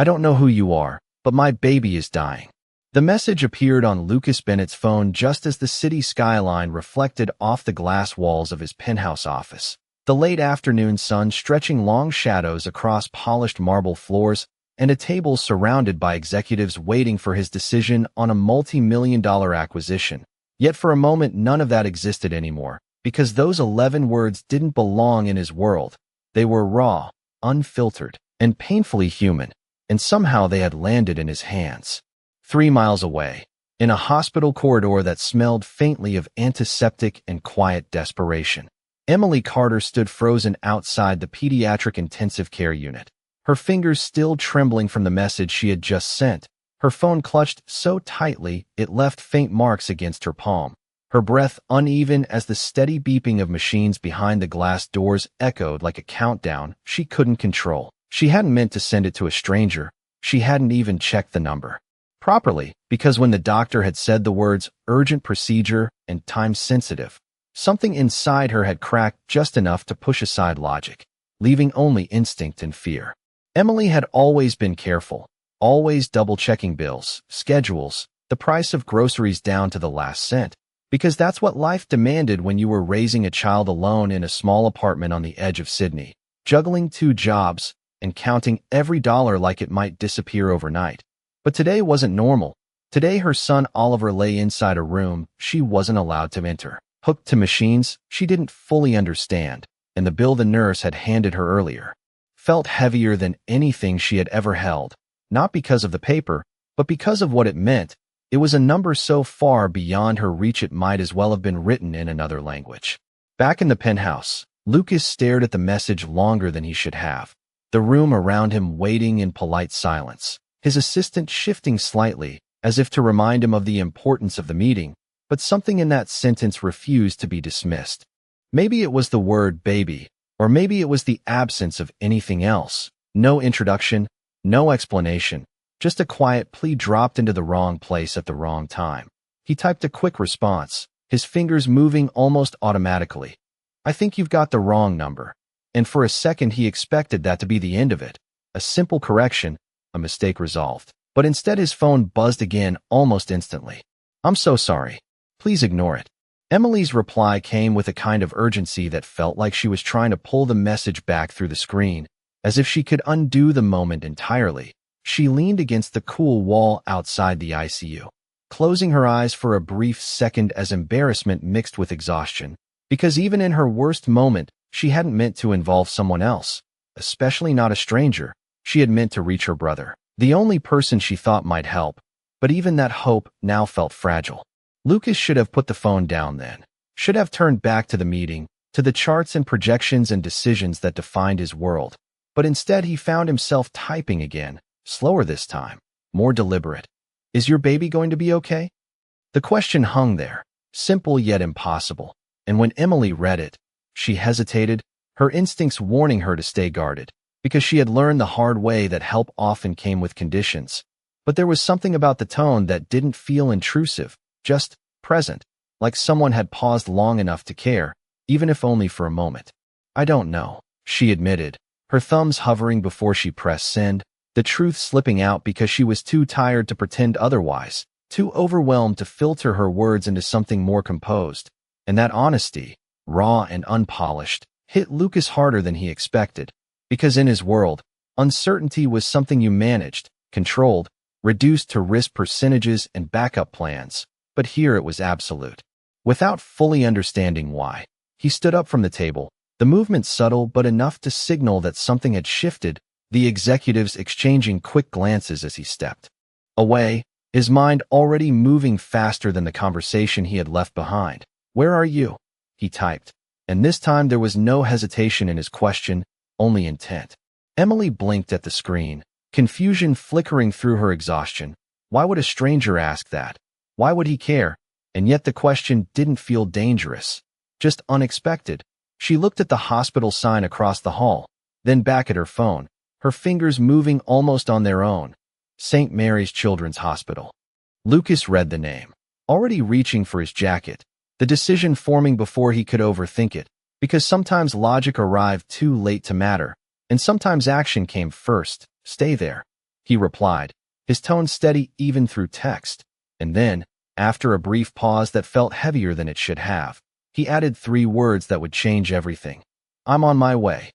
I don't know who you are, but my baby is dying. The message appeared on Lucas Bennett's phone just as the city skyline reflected off the glass walls of his penthouse office. The late afternoon sun stretching long shadows across polished marble floors and a table surrounded by executives waiting for his decision on a multi-million-dollar acquisition. Yet for a moment none of that existed anymore, because those 11 words didn't belong in his world. They were raw, unfiltered, and painfully human, and somehow they had landed in his hands. 3 miles away, in a hospital corridor that smelled faintly of antiseptic and quiet desperation, Emily Carter stood frozen outside the pediatric intensive care unit, her fingers still trembling from the message she had just sent, her phone clutched so tightly it left faint marks against her palm, her breath uneven as the steady beeping of machines behind the glass doors echoed like a countdown she couldn't control. She hadn't meant to send it to a stranger. She hadn't even checked the number properly, because when the doctor had said the words urgent procedure and time-sensitive, something inside her had cracked just enough to push aside logic, leaving only instinct and fear. Emily had always been careful, always double-checking bills, schedules, the price of groceries down to the last cent, because that's what life demanded when you were raising a child alone in a small apartment on the edge of Sydney, juggling 2 jobs and counting every dollar like it might disappear overnight. But today wasn't normal. Today her son Oliver lay inside a room she wasn't allowed to enter, hooked to machines she didn't fully understand, and the bill the nurse had handed her earlier felt heavier than anything she had ever held, not because of the paper, but because of what it meant. It was a number so far beyond her reach it might as well have been written in another language. Back in the penthouse, Lucas stared at the message longer than he should have, the room around him waiting in polite silence, his assistant shifting slightly, as if to remind him of the importance of the meeting, but something in that sentence refused to be dismissed. Maybe it was the word baby, or maybe it was the absence of anything else. No introduction, no explanation, just a quiet plea dropped into the wrong place at the wrong time. He typed a quick response, his fingers moving almost automatically. I think you've got the wrong number. And for a second he expected that to be the end of it. A simple correction, a mistake resolved. But instead his phone buzzed again almost instantly. I'm so sorry. Please ignore it. Emily's reply came with a kind of urgency that felt like she was trying to pull the message back through the screen, as if she could undo the moment entirely. She leaned against the cool wall outside the ICU, closing her eyes for a brief second as embarrassment mixed with exhaustion, because even in her worst moment, she hadn't meant to involve someone else, especially not a stranger. She had meant to reach her brother, the only person she thought might help, but even that hope now felt fragile. Lucas should have put the phone down then, should have turned back to the meeting, to the charts and projections and decisions that defined his world, but instead he found himself typing again, slower this time, more deliberate. Is your baby going to be okay? The question hung there, simple yet impossible, and when Emily read it, she hesitated, her instincts warning her to stay guarded, because she had learned the hard way that help often came with conditions. But there was something about the tone that didn't feel intrusive, just present, like someone had paused long enough to care, even if only for a moment. I don't know, she admitted, her thumbs hovering before she pressed send, the truth slipping out because she was too tired to pretend otherwise, too overwhelmed to filter her words into something more composed. And that honesty, raw and unpolished, hit Lucas harder than he expected, because in his world, uncertainty was something you managed, controlled, reduced to risk percentages and backup plans, but here it was absolute. Without fully understanding why, he stood up from the table, the movement subtle but enough to signal that something had shifted, the executives exchanging quick glances as he stepped away, his mind already moving faster than the conversation he had left behind. Where are you? He typed, and this time there was no hesitation in his question, only intent. Emily blinked at the screen, confusion flickering through her exhaustion. Why would a stranger ask that? Why would he care? And yet the question didn't feel dangerous, just unexpected. She looked at the hospital sign across the hall, then back at her phone, her fingers moving almost on their own. St. Mary's Children's Hospital. Lucas read the name, already reaching for his jacket, the decision forming before he could overthink it, because sometimes logic arrived too late to matter, and sometimes action came first. Stay there. he replied, his tone steady even through text. And then, after a brief pause that felt heavier than it should have, he added 3 words that would change everything. I'm on my way.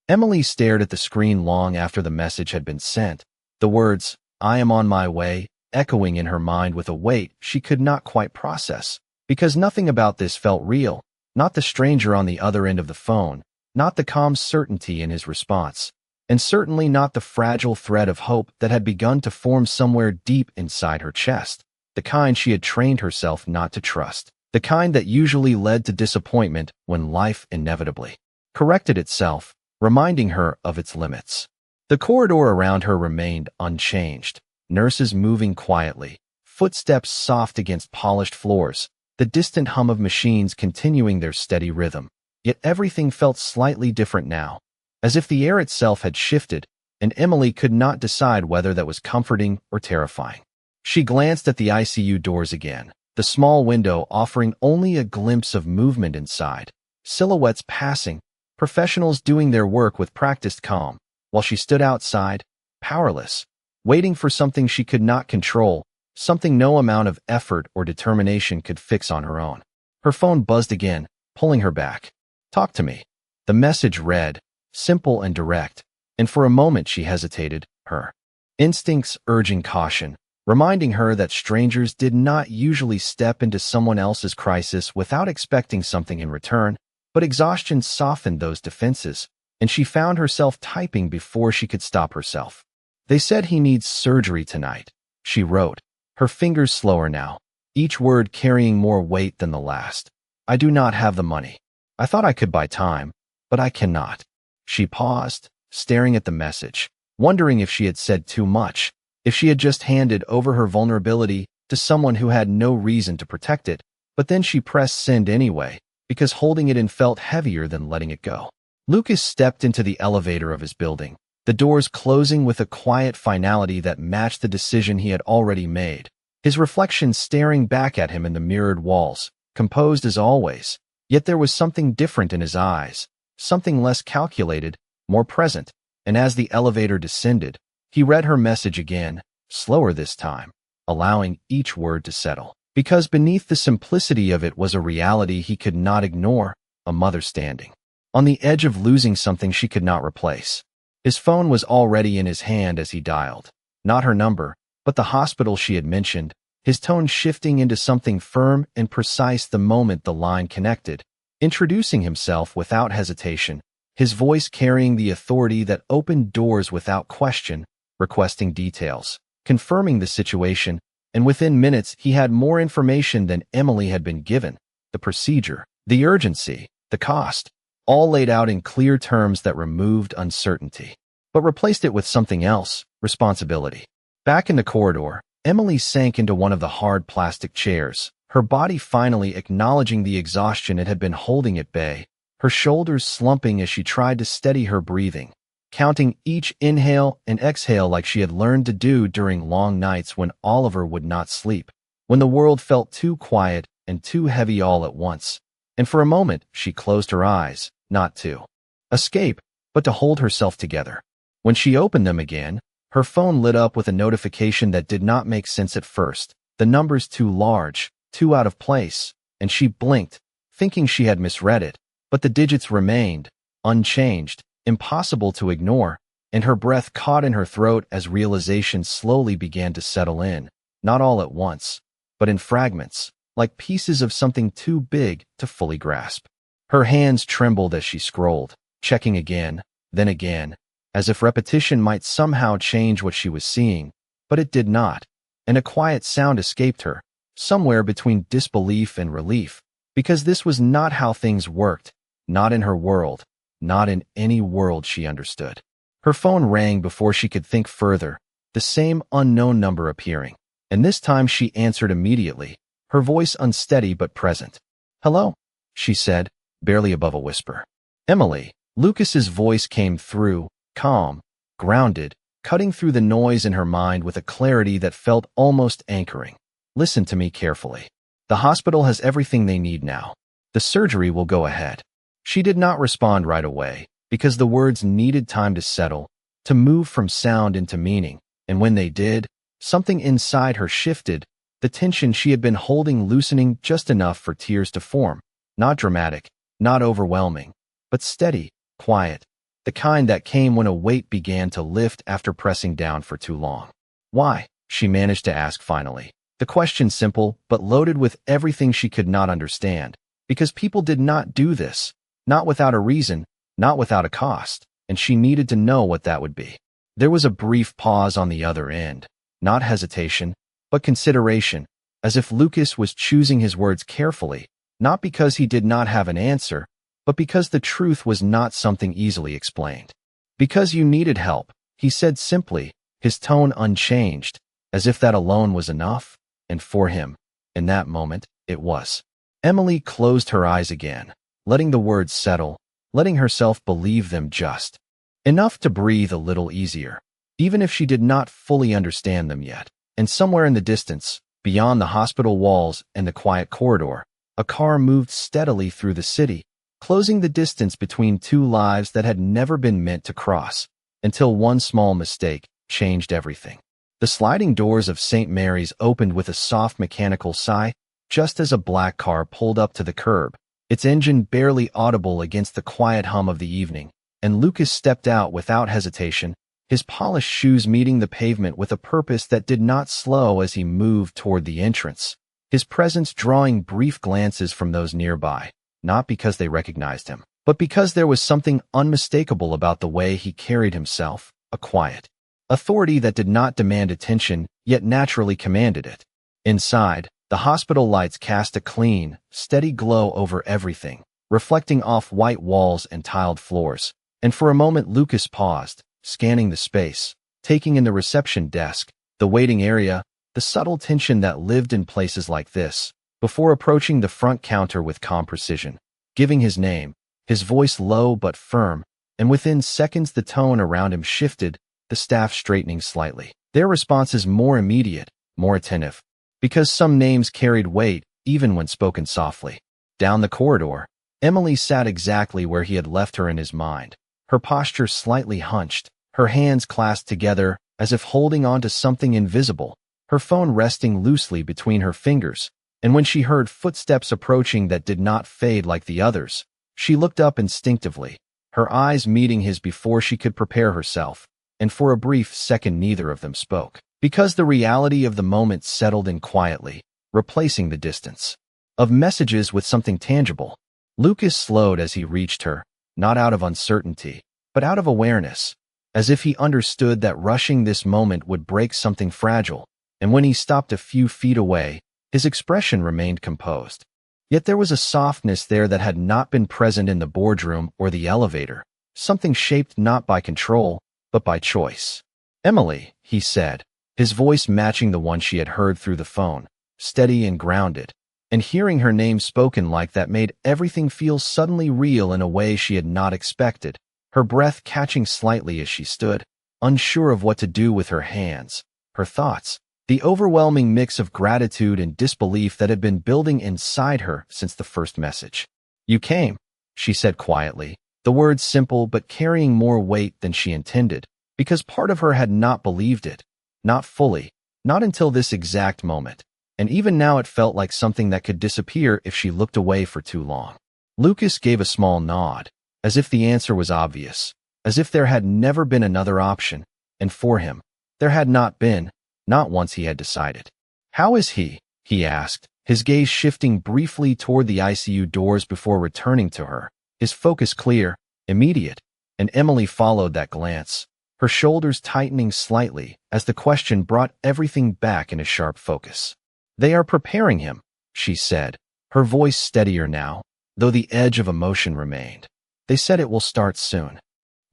Emily stared at the screen long after the message had been sent, the words, I am on my way, echoing in her mind with a weight she could not quite process. Because nothing about this felt real, not the stranger on the other end of the phone, not the calm certainty in his response, and certainly not the fragile thread of hope that had begun to form somewhere deep inside her chest, the kind she had trained herself not to trust, the kind that usually led to disappointment when life inevitably corrected itself, reminding her of its limits. The corridor around her remained unchanged, nurses moving quietly, footsteps soft against polished floors, the distant hum of machines continuing their steady rhythm. Yet everything felt slightly different now, as if the air itself had shifted, and Emily could not decide whether that was comforting or terrifying. She glanced at the ICU doors again, the small window offering only a glimpse of movement inside, silhouettes passing, professionals doing their work with practiced calm, while she stood outside, powerless, waiting for something she could not control, something no amount of effort or determination could fix on her own. Her phone buzzed again, pulling her back. Talk to me. The message read, simple and direct, and for a moment she hesitated, her instincts urging caution, reminding her that strangers did not usually step into someone else's crisis without expecting something in return. But exhaustion softened those defenses, and she found herself typing before she could stop herself. They said he needs surgery tonight, she wrote, her fingers slower now, each word carrying more weight than the last. I do not have the money. I thought I could buy time, but I cannot. She paused, staring at the message, wondering if she had said too much, if she had just handed over her vulnerability to someone who had no reason to protect it. But then she pressed send anyway, because holding it in felt heavier than letting it go. Lucas stepped into the elevator of his building, the doors closing with a quiet finality that matched the decision he had already made, his reflection staring back at him in the mirrored walls, composed as always. Yet there was something different in his eyes, something less calculated, more present, and as the elevator descended, he read her message again, slower this time, allowing each word to settle. Because beneath the simplicity of it was a reality he could not ignore, a mother standing on the edge of losing something she could not replace. His phone was already in his hand as he dialed, not her number, but the hospital she had mentioned, his tone shifting into something firm and precise the moment the line connected, introducing himself without hesitation, his voice carrying the authority that opened doors without question, requesting details, confirming the situation. And within minutes he had more information than Emily had been given, the procedure, the urgency, the cost, all laid out in clear terms that removed uncertainty, but replaced it with something else, responsibility. Back in the corridor, Emily sank into one of the hard plastic chairs, her body finally acknowledging the exhaustion it had been holding at bay, her shoulders slumping as she tried to steady her breathing, counting each inhale and exhale like she had learned to do during long nights when Oliver would not sleep, when the world felt too quiet and too heavy all at once. And for a moment, she closed her eyes, not to escape, but to hold herself together. When she opened them again, her phone lit up with a notification that did not make sense at first, the numbers too large, too out of place, and she blinked, thinking she had misread it, but the digits remained, unchanged, impossible to ignore, and her breath caught in her throat as realization slowly began to settle in, not all at once, but in fragments, like pieces of something too big to fully grasp. Her hands trembled as she scrolled, checking again, then again, as if repetition might somehow change what she was seeing, but it did not, and a quiet sound escaped her, somewhere between disbelief and relief, because this was not how things worked, not in her world, not in any world she understood. Her phone rang before she could think further, the same unknown number appearing, and this time she answered immediately, her voice unsteady but present. "Hello," she said, barely above a whisper. "Emily." Lucas's voice came through, calm, grounded, cutting through the noise in her mind with a clarity that felt almost anchoring. "Listen to me carefully. The hospital has everything they need now. The surgery will go ahead." She did not respond right away, because the words needed time to settle, to move from sound into meaning, And when they did, something inside her shifted, the tension she had been holding loosening just enough for tears to form. Not dramatic, not overwhelming, but steady, quiet, the kind that came when a weight began to lift after pressing down for too long. Why? She managed to ask finally. The question simple, but loaded with everything she could not understand. Because people did not do this. Not without a reason, not without a cost, and she needed to know what that would be. There was a brief pause on the other end. Not hesitation, but consideration, as if Lucas was choosing his words carefully, not because he did not have an answer, but because the truth was not something easily explained. Because you needed help, he said simply, his tone unchanged, as if that alone was enough, and for him, in that moment, it was. Emily closed her eyes again, letting the words settle, letting herself believe them just enough to breathe a little easier, even if she did not fully understand them yet. And somewhere in the distance, beyond the hospital walls and the quiet corridor, a car moved steadily through the city, closing the distance between two lives that had never been meant to cross, until one small mistake changed everything. The sliding doors of St. Mary's opened with a soft mechanical sigh, just as a black car pulled up to the curb, its engine barely audible against the quiet hum of the evening, and Lucas stepped out without hesitation, his polished shoes meeting the pavement with a purpose that did not slow as he moved toward the entrance, his presence drawing brief glances from those nearby, not because they recognized him, but because there was something unmistakable about the way he carried himself, a quiet authority that did not demand attention, yet naturally commanded it. Inside, the hospital lights cast a clean, steady glow over everything, reflecting off white walls and tiled floors. And for a moment Lucas paused, scanning the space, taking in the reception desk, the waiting area, the subtle tension that lived in places like this, before approaching the front counter with calm precision, giving his name, his voice low but firm, and within seconds the tone around him shifted, the staff straightening slightly, their responses more immediate, more attentive, because some names carried weight even when spoken softly. Down the corridor, Emily sat exactly where he had left her in his mind, her posture slightly hunched, her hands clasped together as if holding on to something invisible, her phone resting loosely between her fingers, and when she heard footsteps approaching that did not fade like the others, she looked up instinctively, her eyes meeting his before she could prepare herself, and for a brief second neither of them spoke, because the reality of the moment settled in quietly, replacing the distance of messages with something tangible. Lucas slowed as he reached her, not out of uncertainty, but out of awareness, as if he understood that rushing this moment would break something fragile, and when he stopped a few feet away, his expression remained composed. Yet there was a softness there that had not been present in the boardroom or the elevator, something shaped not by control, but by choice. "Emily," he said, his voice matching the one she had heard through the phone, steady and grounded, and hearing her name spoken like that made everything feel suddenly real in a way she had not expected, her breath catching slightly as she stood, unsure of what to do with her hands, her thoughts, the overwhelming mix of gratitude and disbelief that had been building inside her since the first message. "You came," she said quietly, the words simple but carrying more weight than she intended, because part of her had not believed it, not fully, not until this exact moment, and even now it felt like something that could disappear if she looked away for too long. Lucas gave a small nod, as if the answer was obvious, as if there had never been another option, and for him, there had not been, not once he had decided. "How is he?" he asked, his gaze shifting briefly toward the ICU doors before returning to her, his focus clear, immediate, and Emily followed that glance, her shoulders tightening slightly as the question brought everything back in a sharp focus. "They are preparing him," she said, her voice steadier now, though the edge of emotion remained. "They said it will start soon."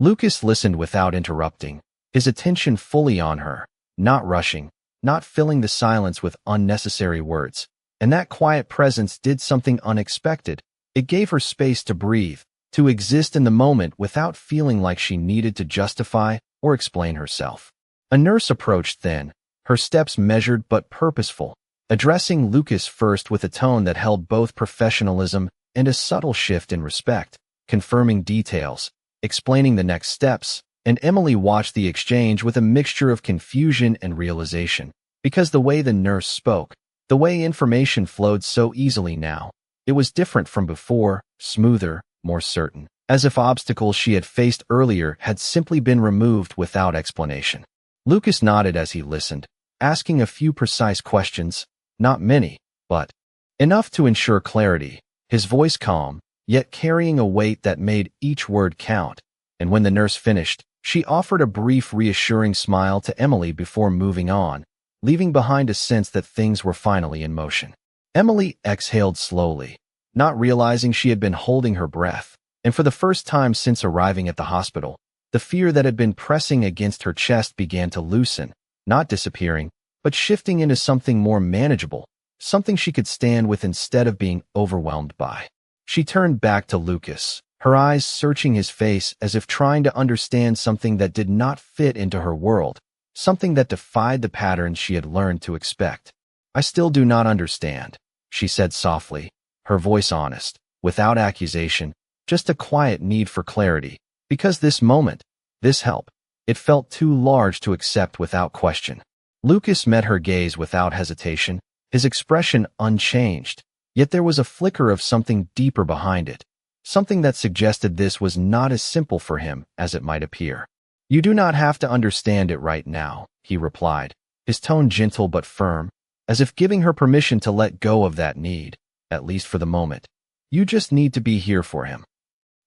Lucas listened without interrupting, his attention fully on her, not rushing, not filling the silence with unnecessary words, and that quiet presence did something unexpected. It gave her space to breathe, to exist in the moment without feeling like she needed to justify or explain herself. A nurse approached then, her steps measured but purposeful, addressing Lucas first with a tone that held both professionalism and a subtle shift in respect, confirming details, explaining the next steps, and Emily watched the exchange with a mixture of confusion and realization. Because the way the nurse spoke, the way information flowed so easily now, it was different from before, smoother, more certain, as if obstacles she had faced earlier had simply been removed without explanation. Lucas nodded as he listened, asking a few precise questions, not many, but enough to ensure clarity, his voice calm, yet carrying a weight that made each word count. And when the nurse finished, she offered a brief, reassuring smile to Emily before moving on, leaving behind a sense that things were finally in motion. Emily exhaled slowly, not realizing she had been holding her breath, and for the first time since arriving at the hospital, the fear that had been pressing against her chest began to loosen, not disappearing, but shifting into something more manageable, something she could stand with instead of being overwhelmed by. She turned back to Lucas, her eyes searching his face as if trying to understand something that did not fit into her world, something that defied the patterns she had learned to expect. "I still do not understand," she said softly, her voice honest, without accusation, just a quiet need for clarity, because this moment, this help, it felt too large to accept without question. Lucas met her gaze without hesitation, his expression unchanged, yet there was a flicker of something deeper behind it, something that suggested this was not as simple for him as it might appear. "You do not have to understand it right now," he replied, his tone gentle but firm, as if giving her permission to let go of that need, at least for the moment. "You just need to be here for him."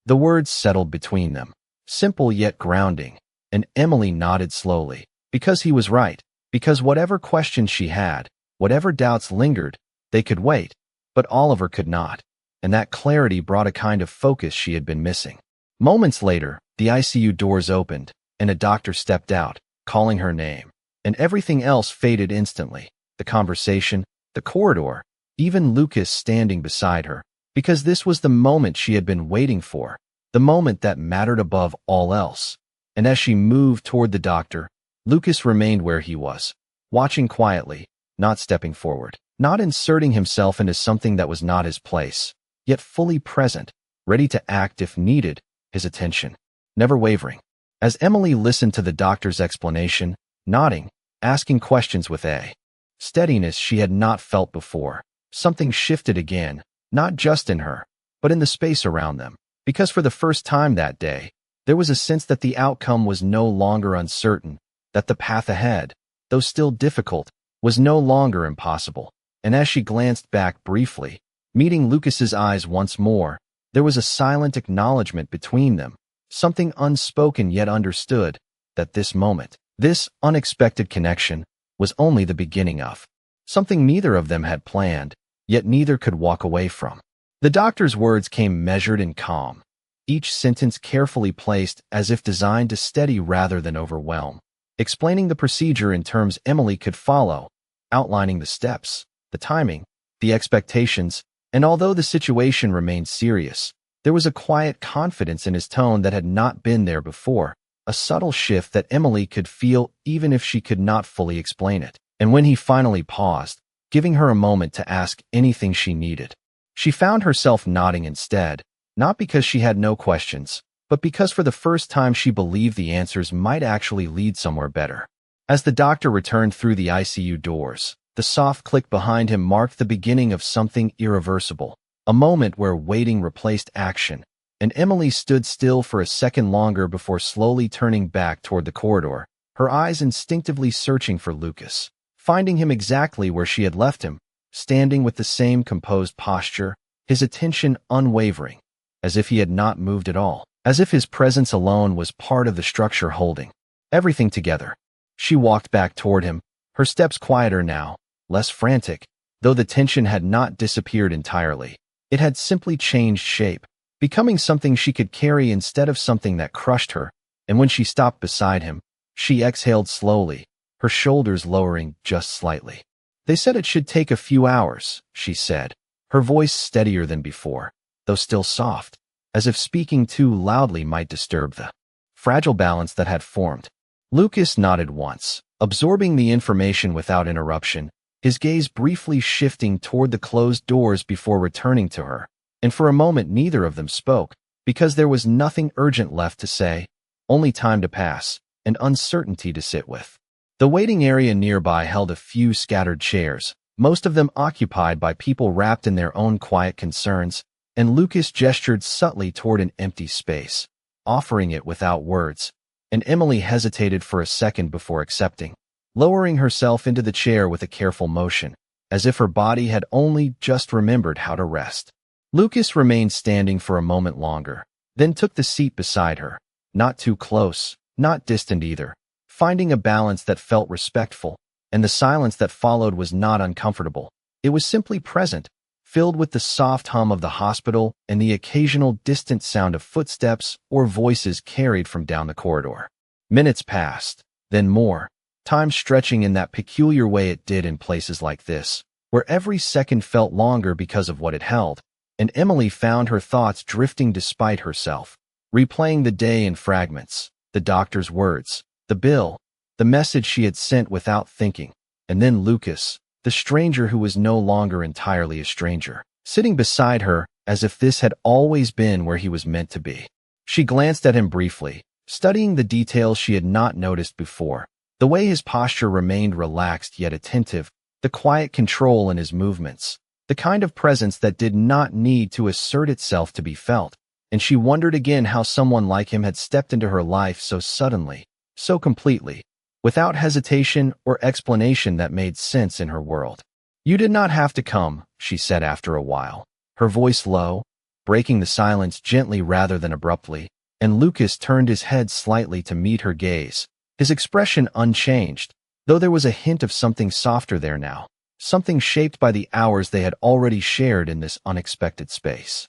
The words settled between them, simple yet grounding, and Emily nodded slowly, because he was right, because whatever questions she had, whatever doubts lingered, they could wait, but Oliver could not, and that clarity brought a kind of focus she had been missing. Moments later, the ICU doors opened, and a doctor stepped out, calling her name, and everything else faded instantly, the conversation, the corridor, even Lucas standing beside her, because this was the moment she had been waiting for, the moment that mattered above all else. And as she moved toward the doctor, Lucas remained where he was, watching quietly, not stepping forward, not inserting himself into something that was not his place, yet fully present, ready to act if needed, his attention never wavering. As Emily listened to the doctor's explanation, nodding, asking questions with a steadiness she had not felt before, something shifted again, not just in her, but in the space around them, because for the first time that day, there was a sense that the outcome was no longer uncertain, that the path ahead, though still difficult, was no longer impossible. And as she glanced back briefly, meeting Lucas's eyes once more, there was a silent acknowledgement between them, something unspoken yet understood, that this moment, this unexpected connection, was only the beginning of something neither of them had planned, yet neither could walk away from. The doctor's words came measured and calm, each sentence carefully placed as if designed to steady rather than overwhelm, explaining the procedure in terms Emily could follow, outlining the steps, the timing, the expectations, and although the situation remained serious, there was a quiet confidence in his tone that had not been there before, a subtle shift that Emily could feel even if she could not fully explain it. And when he finally paused, giving her a moment to ask anything she needed, she found herself nodding instead, not because she had no questions, but because for the first time she believed the answers might actually lead somewhere better. As the doctor returned through the ICU doors, the soft click behind him marked the beginning of something irreversible, a moment where waiting replaced action, and Emily stood still for a second longer before slowly turning back toward the corridor, her eyes instinctively searching for Lucas, finding him exactly where she had left him, standing with the same composed posture, his attention unwavering, as if he had not moved at all, as if his presence alone was part of the structure holding everything together. She walked back toward him, her steps quieter now, less frantic, though the tension had not disappeared entirely. It had simply changed shape, becoming something she could carry instead of something that crushed her, and when she stopped beside him, she exhaled slowly, her shoulders lowering just slightly. "They said it should take a few hours," she said, her voice steadier than before, though still soft, as if speaking too loudly might disturb the fragile balance that had formed. Lucas nodded once, absorbing the information without interruption, his gaze briefly shifting toward the closed doors before returning to her, and for a moment neither of them spoke, because there was nothing urgent left to say. only time to pass, and uncertainty to sit with. The waiting area nearby held a few scattered chairs, most of them occupied by people wrapped in their own quiet concerns, and Lucas gestured subtly toward an empty space, offering it without words, and Emily hesitated for a second before accepting, lowering herself into the chair with a careful motion, as if her body had only just remembered how to rest. Lucas remained standing for a moment longer, then took the seat beside her, not too close, not distant either, finding a balance that felt respectful, and the silence that followed was not uncomfortable. It was simply present, filled with the soft hum of the hospital and the occasional distant sound of footsteps or voices carried from down the corridor. Minutes passed, then more, time stretching in that peculiar way it did in places like this, where every second felt longer because of what it held, and Emily found her thoughts drifting despite herself, replaying the day in fragments, the doctor's words, the bill, the message she had sent without thinking, and then Lucas, the stranger who was no longer entirely a stranger, sitting beside her as if this had always been where he was meant to be. She glanced at him briefly, studying the details she had not noticed before, the way his posture remained relaxed yet attentive, the quiet control in his movements, the kind of presence that did not need to assert itself to be felt, and she wondered again how someone like him had stepped into her life so suddenly, so completely, without hesitation or explanation that made sense in her world. "You did not have to come," she said after a while, her voice low, breaking the silence gently rather than abruptly, and Lucas turned his head slightly to meet her gaze, his expression unchanged, though there was a hint of something softer there now, something shaped by the hours they had already shared in this unexpected space.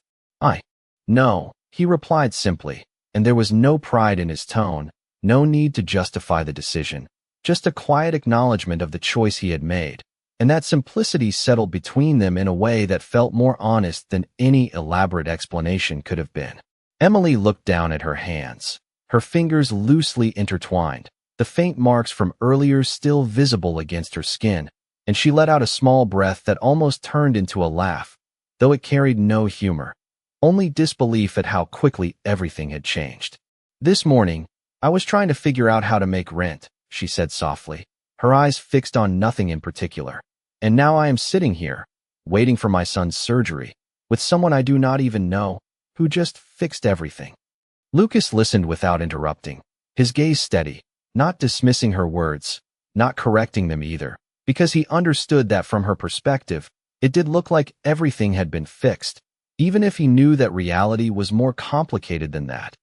"No," he replied simply, and there was no pride in his tone, no need to justify the decision, just a quiet acknowledgement of the choice he had made, and that simplicity settled between them in a way that felt more honest than any elaborate explanation could have been. Emily looked down at her hands, her fingers loosely intertwined, the faint marks from earlier still visible against her skin, and she let out a small breath that almost turned into a laugh, though it carried no humor, only disbelief at how quickly everything had changed. "This morning, I was trying to figure out how to make rent," she said softly, her eyes fixed on nothing in particular. "And now I am sitting here, waiting for my son's surgery, with someone I do not even know, who just fixed everything." Lucas listened without interrupting, his gaze steady, not dismissing her words, not correcting them either, because he understood that from her perspective, it did look like everything had been fixed, even if he knew that reality was more complicated than that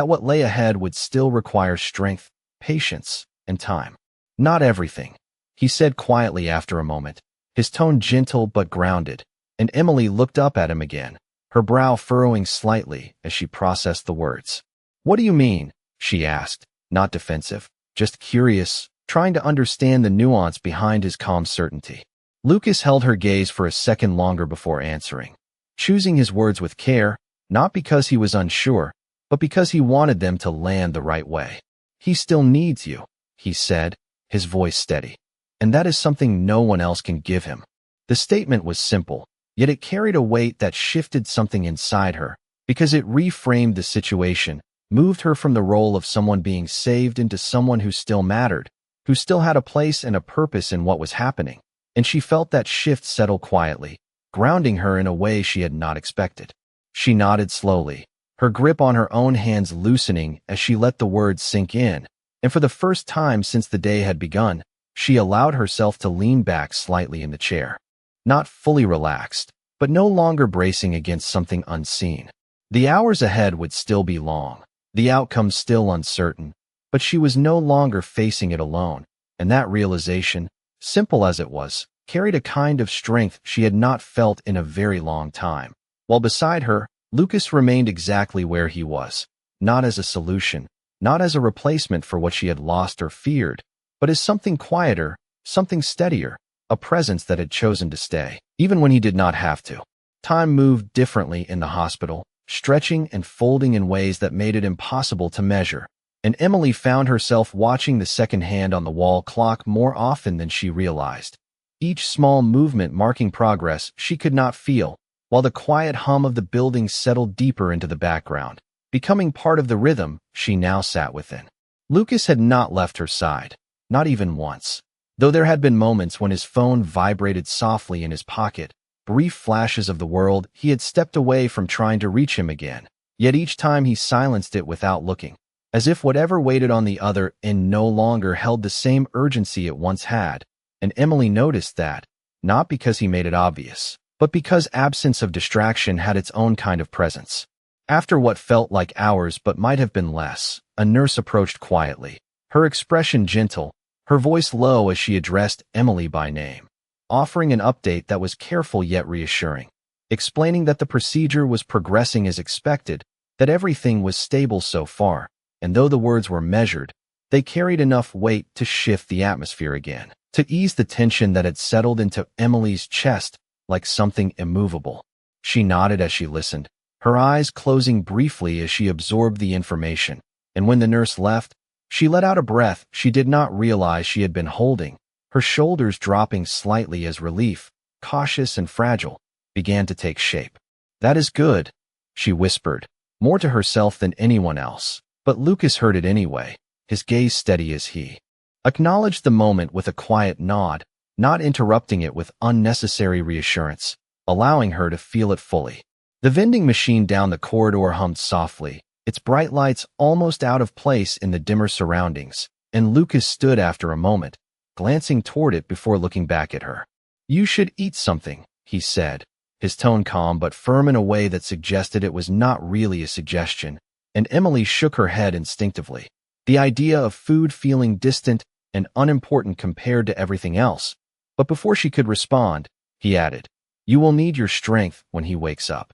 what lay ahead would still require strength, patience, and time. "Not everything," he said quietly after a moment, his tone gentle but grounded, and Emily looked up at him again, her brow furrowing slightly as she processed the words. "What do you mean?" she asked, not defensive, just curious, trying to understand the nuance behind his calm certainty. Lucas held her gaze for a second longer before answering, choosing his words with care, not because he was unsure, but because he wanted them to land the right way. "He still needs you," he said, his voice steady, "and that is something no one else can give him." The statement was simple, yet it carried a weight that shifted something inside her, because it reframed the situation, moved her from the role of someone being saved into someone who still mattered, who still had a place and a purpose in what was happening, and she felt that shift settle quietly, grounding her in a way she had not expected. She nodded slowly, her grip on her own hands loosening as she let the words sink in, and for the first time since the day had begun, she allowed herself to lean back slightly in the chair. Not fully relaxed, but no longer bracing against something unseen. The hours ahead would still be long, the outcome still uncertain, but she was no longer facing it alone, and that realization, simple as it was, carried a kind of strength she had not felt in a very long time. While beside her, Lucas remained exactly where he was, not as a solution, not as a replacement for what she had lost or feared, but as something quieter, something steadier, a presence that had chosen to stay, even when he did not have to. Time moved differently in the hospital, stretching and folding in ways that made it impossible to measure, and Emily found herself watching the second hand on the wall clock more often than she realized, each small movement marking progress she could not feel, while the quiet hum of the building settled deeper into the background, becoming part of the rhythm she now sat within. Lucas had not left her side, not even once. Though there had been moments when his phone vibrated softly in his pocket, brief flashes of the world, he had stepped away from trying to reach him again. Yet each time he silenced it without looking, as if whatever waited on the other end no longer held the same urgency it once had. And Emily noticed that, not because he made it obvious, but because absence of distraction had its own kind of presence. After what felt like hours but might have been less, a nurse approached quietly, her expression gentle, her voice low as she addressed Emily by name, offering an update that was careful yet reassuring, explaining that the procedure was progressing as expected, that everything was stable so far, and though the words were measured, they carried enough weight to shift the atmosphere again, to ease the tension that had settled into Emily's chest like something immovable. She nodded as she listened, her eyes closing briefly as she absorbed the information, and when the nurse left, she let out a breath she did not realize she had been holding, her shoulders dropping slightly as relief, cautious and fragile, began to take shape. "That is good," she whispered, more to herself than anyone else, but Lucas heard it anyway, his gaze steady as he acknowledged the moment with a quiet nod, not interrupting it with unnecessary reassurance, allowing her to feel it fully. The vending machine down the corridor hummed softly, its bright lights almost out of place in the dimmer surroundings, and Lucas stood after a moment, glancing toward it before looking back at her. "You should eat something," he said, his tone calm but firm in a way that suggested it was not really a suggestion, and Emily shook her head instinctively, the idea of food feeling distant and unimportant compared to everything else. But before she could respond, he added, "You will need your strength when he wakes up."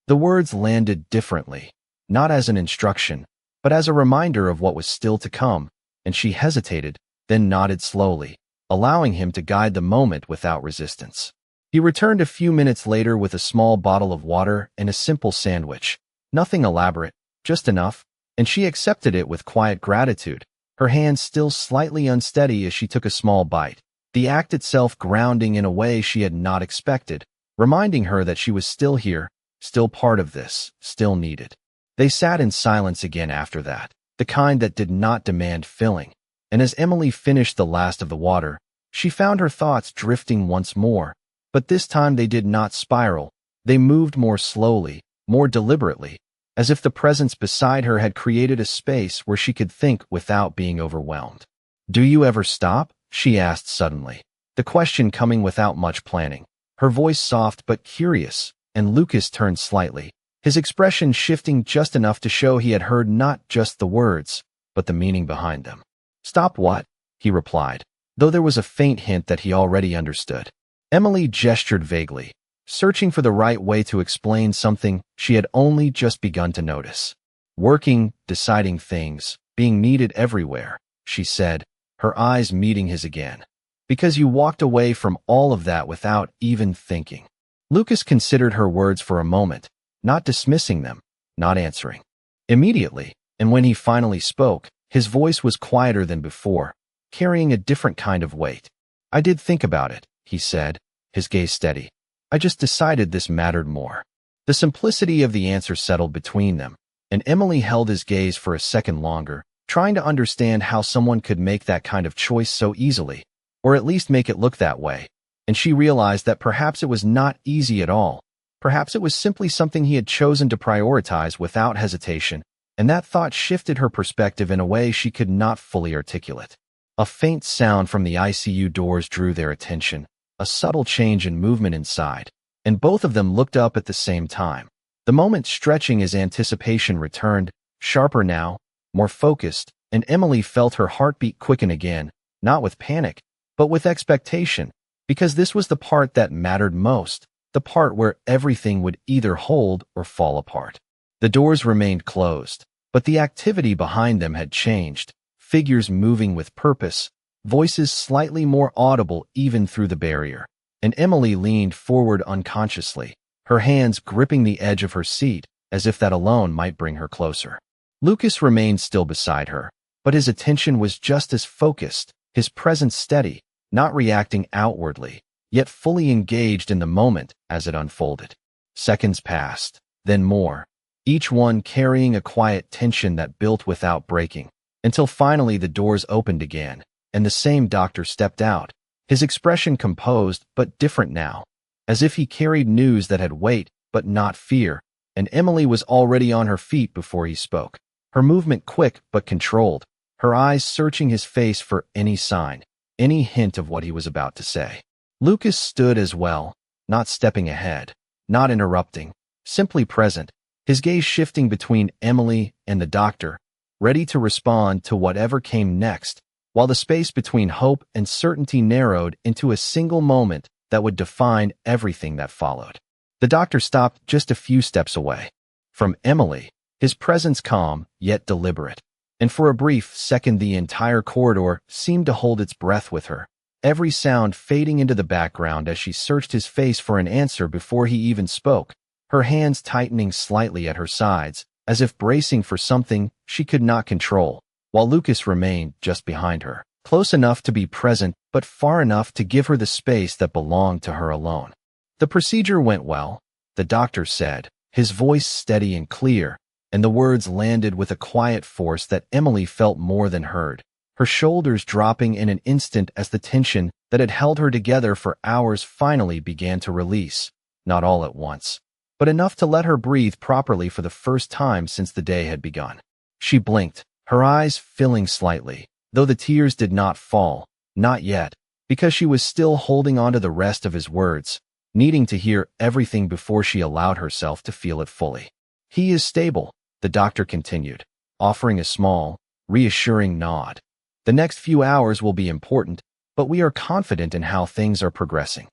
The words landed differently, not as an instruction, but as a reminder of what was still to come, and she hesitated, then nodded slowly, allowing him to guide the moment without resistance. He returned a few minutes later with a small bottle of water and a simple sandwich, nothing elaborate, just enough, and she accepted it with quiet gratitude, her hands still slightly unsteady as she took a small bite, the act itself grounding in a way she had not expected, reminding her that she was still here, still part of this, still needed. They sat in silence again after that, the kind that did not demand filling, and as Emily finished the last of the water, she found her thoughts drifting once more, but this time they did not spiral, they moved more slowly, more deliberately, as if the presence beside her had created a space where she could think without being overwhelmed. "Do you ever stop?" she asked suddenly, the question coming without much planning, her voice soft but curious, and Lucas turned slightly, his expression shifting just enough to show he had heard not just the words, but the meaning behind them. "Stop what?" he replied, though there was a faint hint that he already understood. Emily gestured vaguely, searching for the right way to explain something she had only just begun to notice. "Working, deciding things, being needed everywhere," she said, her eyes meeting his again. "Because you walked away from all of that without even thinking." Lucas considered her words for a moment, not dismissing them, not answering. Immediately, and when he finally spoke, his voice was quieter than before, carrying a different kind of weight. "I did think about it," he said, his gaze steady. "I just decided this mattered more." The simplicity of the answer settled between them, and Emily held his gaze for a second longer, trying to understand how someone could make that kind of choice so easily, or at least make it look that way. And she realized that perhaps it was not easy at all. Perhaps it was simply something he had chosen to prioritize without hesitation, and that thought shifted her perspective in a way she could not fully articulate. A faint sound from the ICU doors drew their attention, a subtle change in movement inside, and both of them looked up at the same time, the moment stretching as anticipation returned, sharper now, more focused, and Emily felt her heartbeat quicken again, not with panic, but with expectation, because this was the part that mattered most, the part where everything would either hold or fall apart. The doors remained closed, but the activity behind them had changed, figures moving with purpose, voices slightly more audible even through the barrier, and Emily leaned forward unconsciously, her hands gripping the edge of her seat, as if that alone might bring her closer. Lucas remained still beside her, but his attention was just as focused, his presence steady, not reacting outwardly, yet fully engaged in the moment as it unfolded. Seconds passed, then more, each one carrying a quiet tension that built without breaking, until finally the doors opened again, and the same doctor stepped out, his expression composed but different now, as if he carried news that had weight but not fear, and Emily was already on her feet before he spoke, her movement quick but controlled, her eyes searching his face for any sign, any hint of what he was about to say. Lucas stood as well, not stepping ahead, not interrupting, simply present, his gaze shifting between Emily and the doctor, ready to respond to whatever came next, while the space between hope and certainty narrowed into a single moment that would define everything that followed. The doctor stopped just a few steps away from Emily, his presence calm yet deliberate, and for a brief second the entire corridor seemed to hold its breath with her, every sound fading into the background as she searched his face for an answer before he even spoke, her hands tightening slightly at her sides, as if bracing for something she could not control, while Lucas remained just behind her, close enough to be present but far enough to give her the space that belonged to her alone. The procedure went well, the doctor said, his voice steady and clear, and the words landed with a quiet force that Emily felt more than heard, her shoulders dropping in an instant as the tension that had held her together for hours finally began to release, not all at once, but enough to let her breathe properly for the first time since the day had begun. She blinked, her eyes filling slightly, though the tears did not fall, not yet, because she was still holding on to the rest of his words, needing to hear everything before she allowed herself to feel it fully. "He is stable," the doctor continued, offering a small, reassuring nod. "The next few hours will be important, but we are confident in how things are progressing."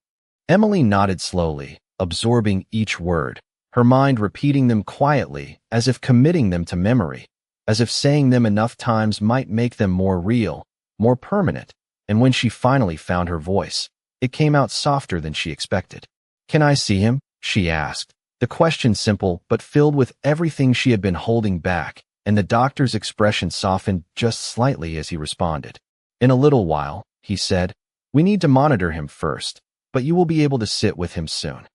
Emily nodded slowly, absorbing each word, her mind repeating them quietly, as if committing them to memory, as if saying them enough times might make them more real, more permanent, and when she finally found her voice, it came out softer than she expected. "Can I see him?" she asked, the question simple but filled with everything she had been holding back, and the doctor's expression softened just slightly as he responded. "In a little while," he said. "We need to monitor him first, but you will be able to sit with him soon."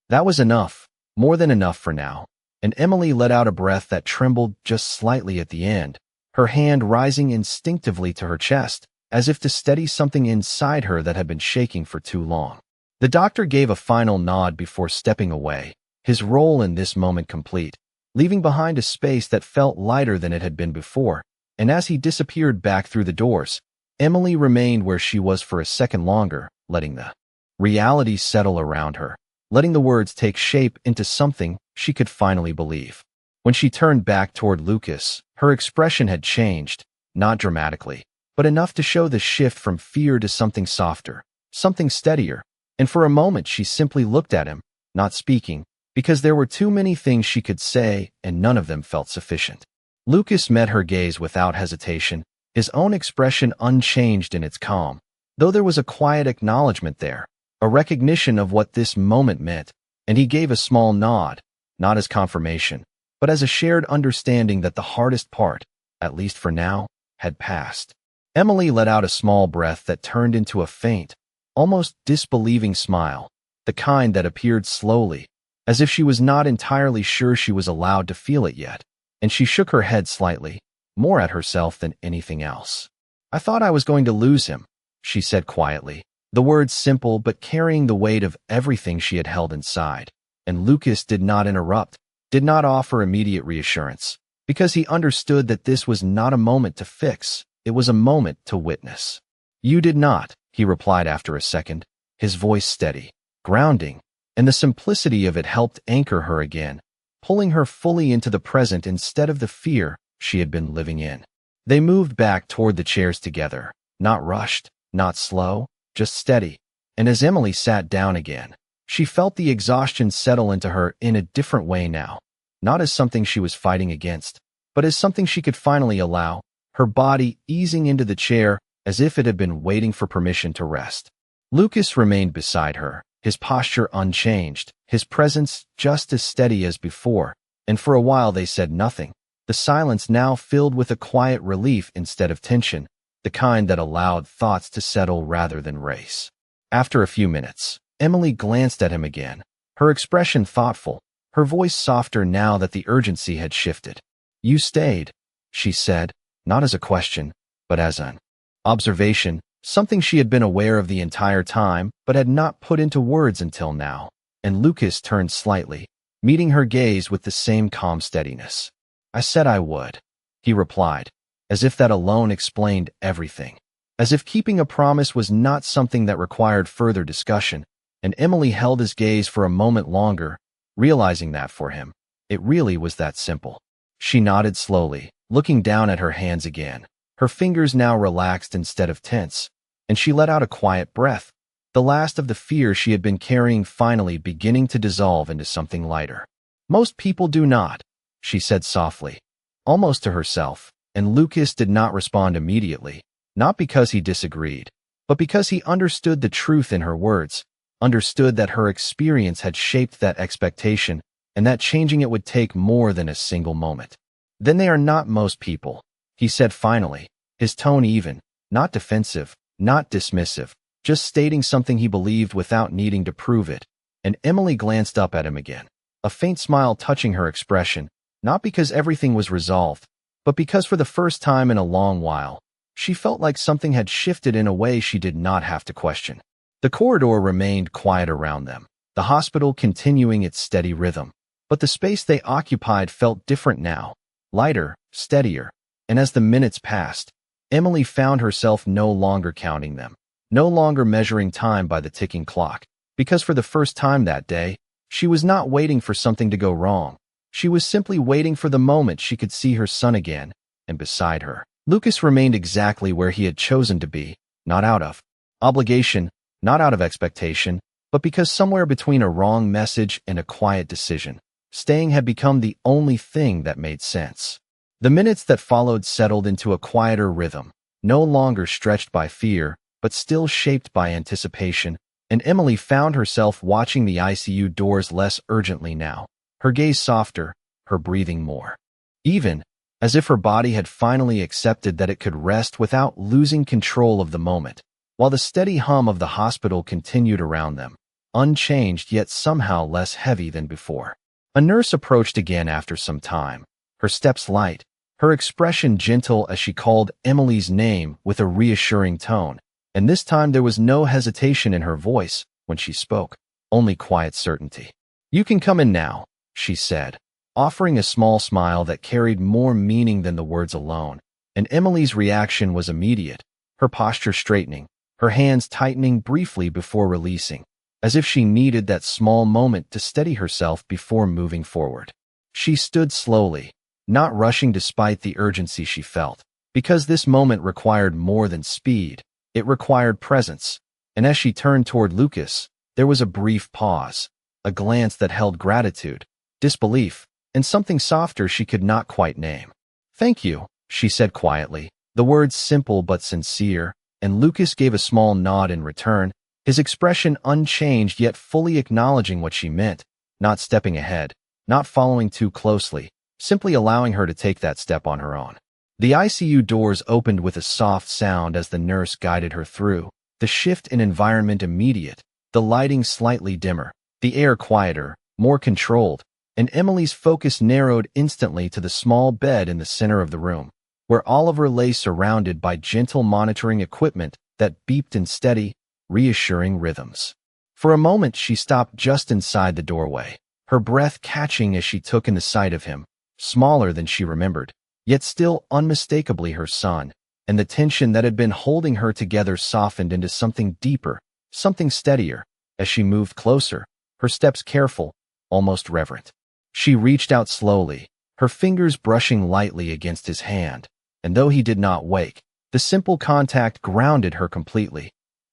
That was enough, more than enough for now, and Emily let out a breath that trembled just slightly at the end, her hand rising instinctively to her chest, as if to steady something inside her that had been shaking for too long. The doctor gave a final nod before stepping away, his role in this moment complete, leaving behind a space that felt lighter than it had been before, and as he disappeared back through the doors, Emily remained where she was for a second longer, letting the reality settle around her, letting the words take shape into something she could finally believe. When she turned back toward Lucas, her expression had changed, not dramatically, but enough to show the shift from fear to something softer, something steadier, and for a moment she simply looked at him, not speaking, because there were too many things she could say and none of them felt sufficient. Lucas met her gaze without hesitation, his own expression unchanged in its calm, though there was a quiet acknowledgement there, a recognition of what this moment meant, and he gave a small nod, not as confirmation, but as a shared understanding that the hardest part, at least for now, had passed. Emily let out a small breath that turned into a faint, almost disbelieving smile, the kind that appeared slowly, as if she was not entirely sure she was allowed to feel it yet, and she shook her head slightly, more at herself than anything else. "I thought I was going to lose him," she said quietly, the words simple but carrying the weight of everything she had held inside, and Lucas did not interrupt, did not offer immediate reassurance, because he understood that this was not a moment to fix, it was a moment to witness. "You did not," he replied after a second, his voice steady, grounding, and the simplicity of it helped anchor her again, pulling her fully into the present instead of the fear she had been living in. They moved back toward the chairs together, not rushed, not slow, just steady, and as Emily sat down again, she felt the exhaustion settle into her in a different way now, not as something she was fighting against, but as something she could finally allow, her body easing into the chair as if it had been waiting for permission to rest. Lucas remained beside her, his posture unchanged, his presence just as steady as before, and for a while they said nothing, the silence now filled with a quiet relief instead of tension, the kind that allowed thoughts to settle rather than race. After a few minutes, Emily glanced at him again, her expression thoughtful, her voice softer now that the urgency had shifted. "You stayed," she said, not as a question, but as an observation, something she had been aware of the entire time but had not put into words until now. And Lucas turned slightly, meeting her gaze with the same calm steadiness. "I said I would," he replied, as if that alone explained everything. As if keeping a promise was not something that required further discussion, and Emily held his gaze for a moment longer, realizing that for him, it really was that simple. She nodded slowly, looking down at her hands again, her fingers now relaxed instead of tense, and she let out a quiet breath, the last of the fear she had been carrying finally beginning to dissolve into something lighter. "Most people do not," she said softly, almost to herself, and Lucas did not respond immediately, not because he disagreed, but because he understood the truth in her words, understood that her experience had shaped that expectation, and that changing it would take more than a single moment. "Then they are not most people," he said finally, his tone even, not defensive, not dismissive, just stating something he believed without needing to prove it. And Emily glanced up at him again, a faint smile touching her expression, not because everything was resolved, but because for the first time in a long while, she felt like something had shifted in a way she did not have to question. The corridor remained quiet around them, the hospital continuing its steady rhythm. But the space they occupied felt different now, lighter, steadier, and as the minutes passed, Emily found herself no longer counting them, no longer measuring time by the ticking clock, because for the first time that day, she was not waiting for something to go wrong. She was simply waiting for the moment she could see her son again, and beside her, Lucas remained exactly where he had chosen to be, not out of obligation, not out of expectation, but because somewhere between a wrong message and a quiet decision, staying had become the only thing that made sense. The minutes that followed settled into a quieter rhythm, no longer stretched by fear, but still shaped by anticipation, and Emily found herself watching the ICU doors less urgently now, her gaze softer, her breathing more even, as if her body had finally accepted that it could rest without losing control of the moment, while the steady hum of the hospital continued around them, unchanged yet somehow less heavy than before. A nurse approached again after some time, her steps light, her expression gentle as she called Emily's name with a reassuring tone, and this time there was no hesitation in her voice when she spoke, only quiet certainty. "You can come in now," she said, offering a small smile that carried more meaning than the words alone, and Emily's reaction was immediate, her posture straightening, her hands tightening briefly before releasing, as if she needed that small moment to steady herself before moving forward. She stood slowly, not rushing despite the urgency she felt, because this moment required more than speed, it required presence, and as she turned toward Lucas, there was a brief pause, a glance that held gratitude, disbelief, and something softer she could not quite name. "Thank you," she said quietly, the words simple but sincere, and Lucas gave a small nod in return, his expression unchanged yet fully acknowledging what she meant, not stepping ahead, not following too closely, simply allowing her to take that step on her own. The ICU doors opened with a soft sound as the nurse guided her through, the shift in environment immediate, the lighting slightly dimmer, the air quieter, more controlled, and Emily's focus narrowed instantly to the small bed in the center of the room, where Oliver lay surrounded by gentle monitoring equipment that beeped in steady, reassuring rhythms. For a moment she stopped just inside the doorway, her breath catching as she took in the sight of him, smaller than she remembered, yet still unmistakably her son, and the tension that had been holding her together softened into something deeper, something steadier, as she moved closer, her steps careful, almost reverent. She reached out slowly, her fingers brushing lightly against his hand, and though he did not wake, the simple contact grounded her completely,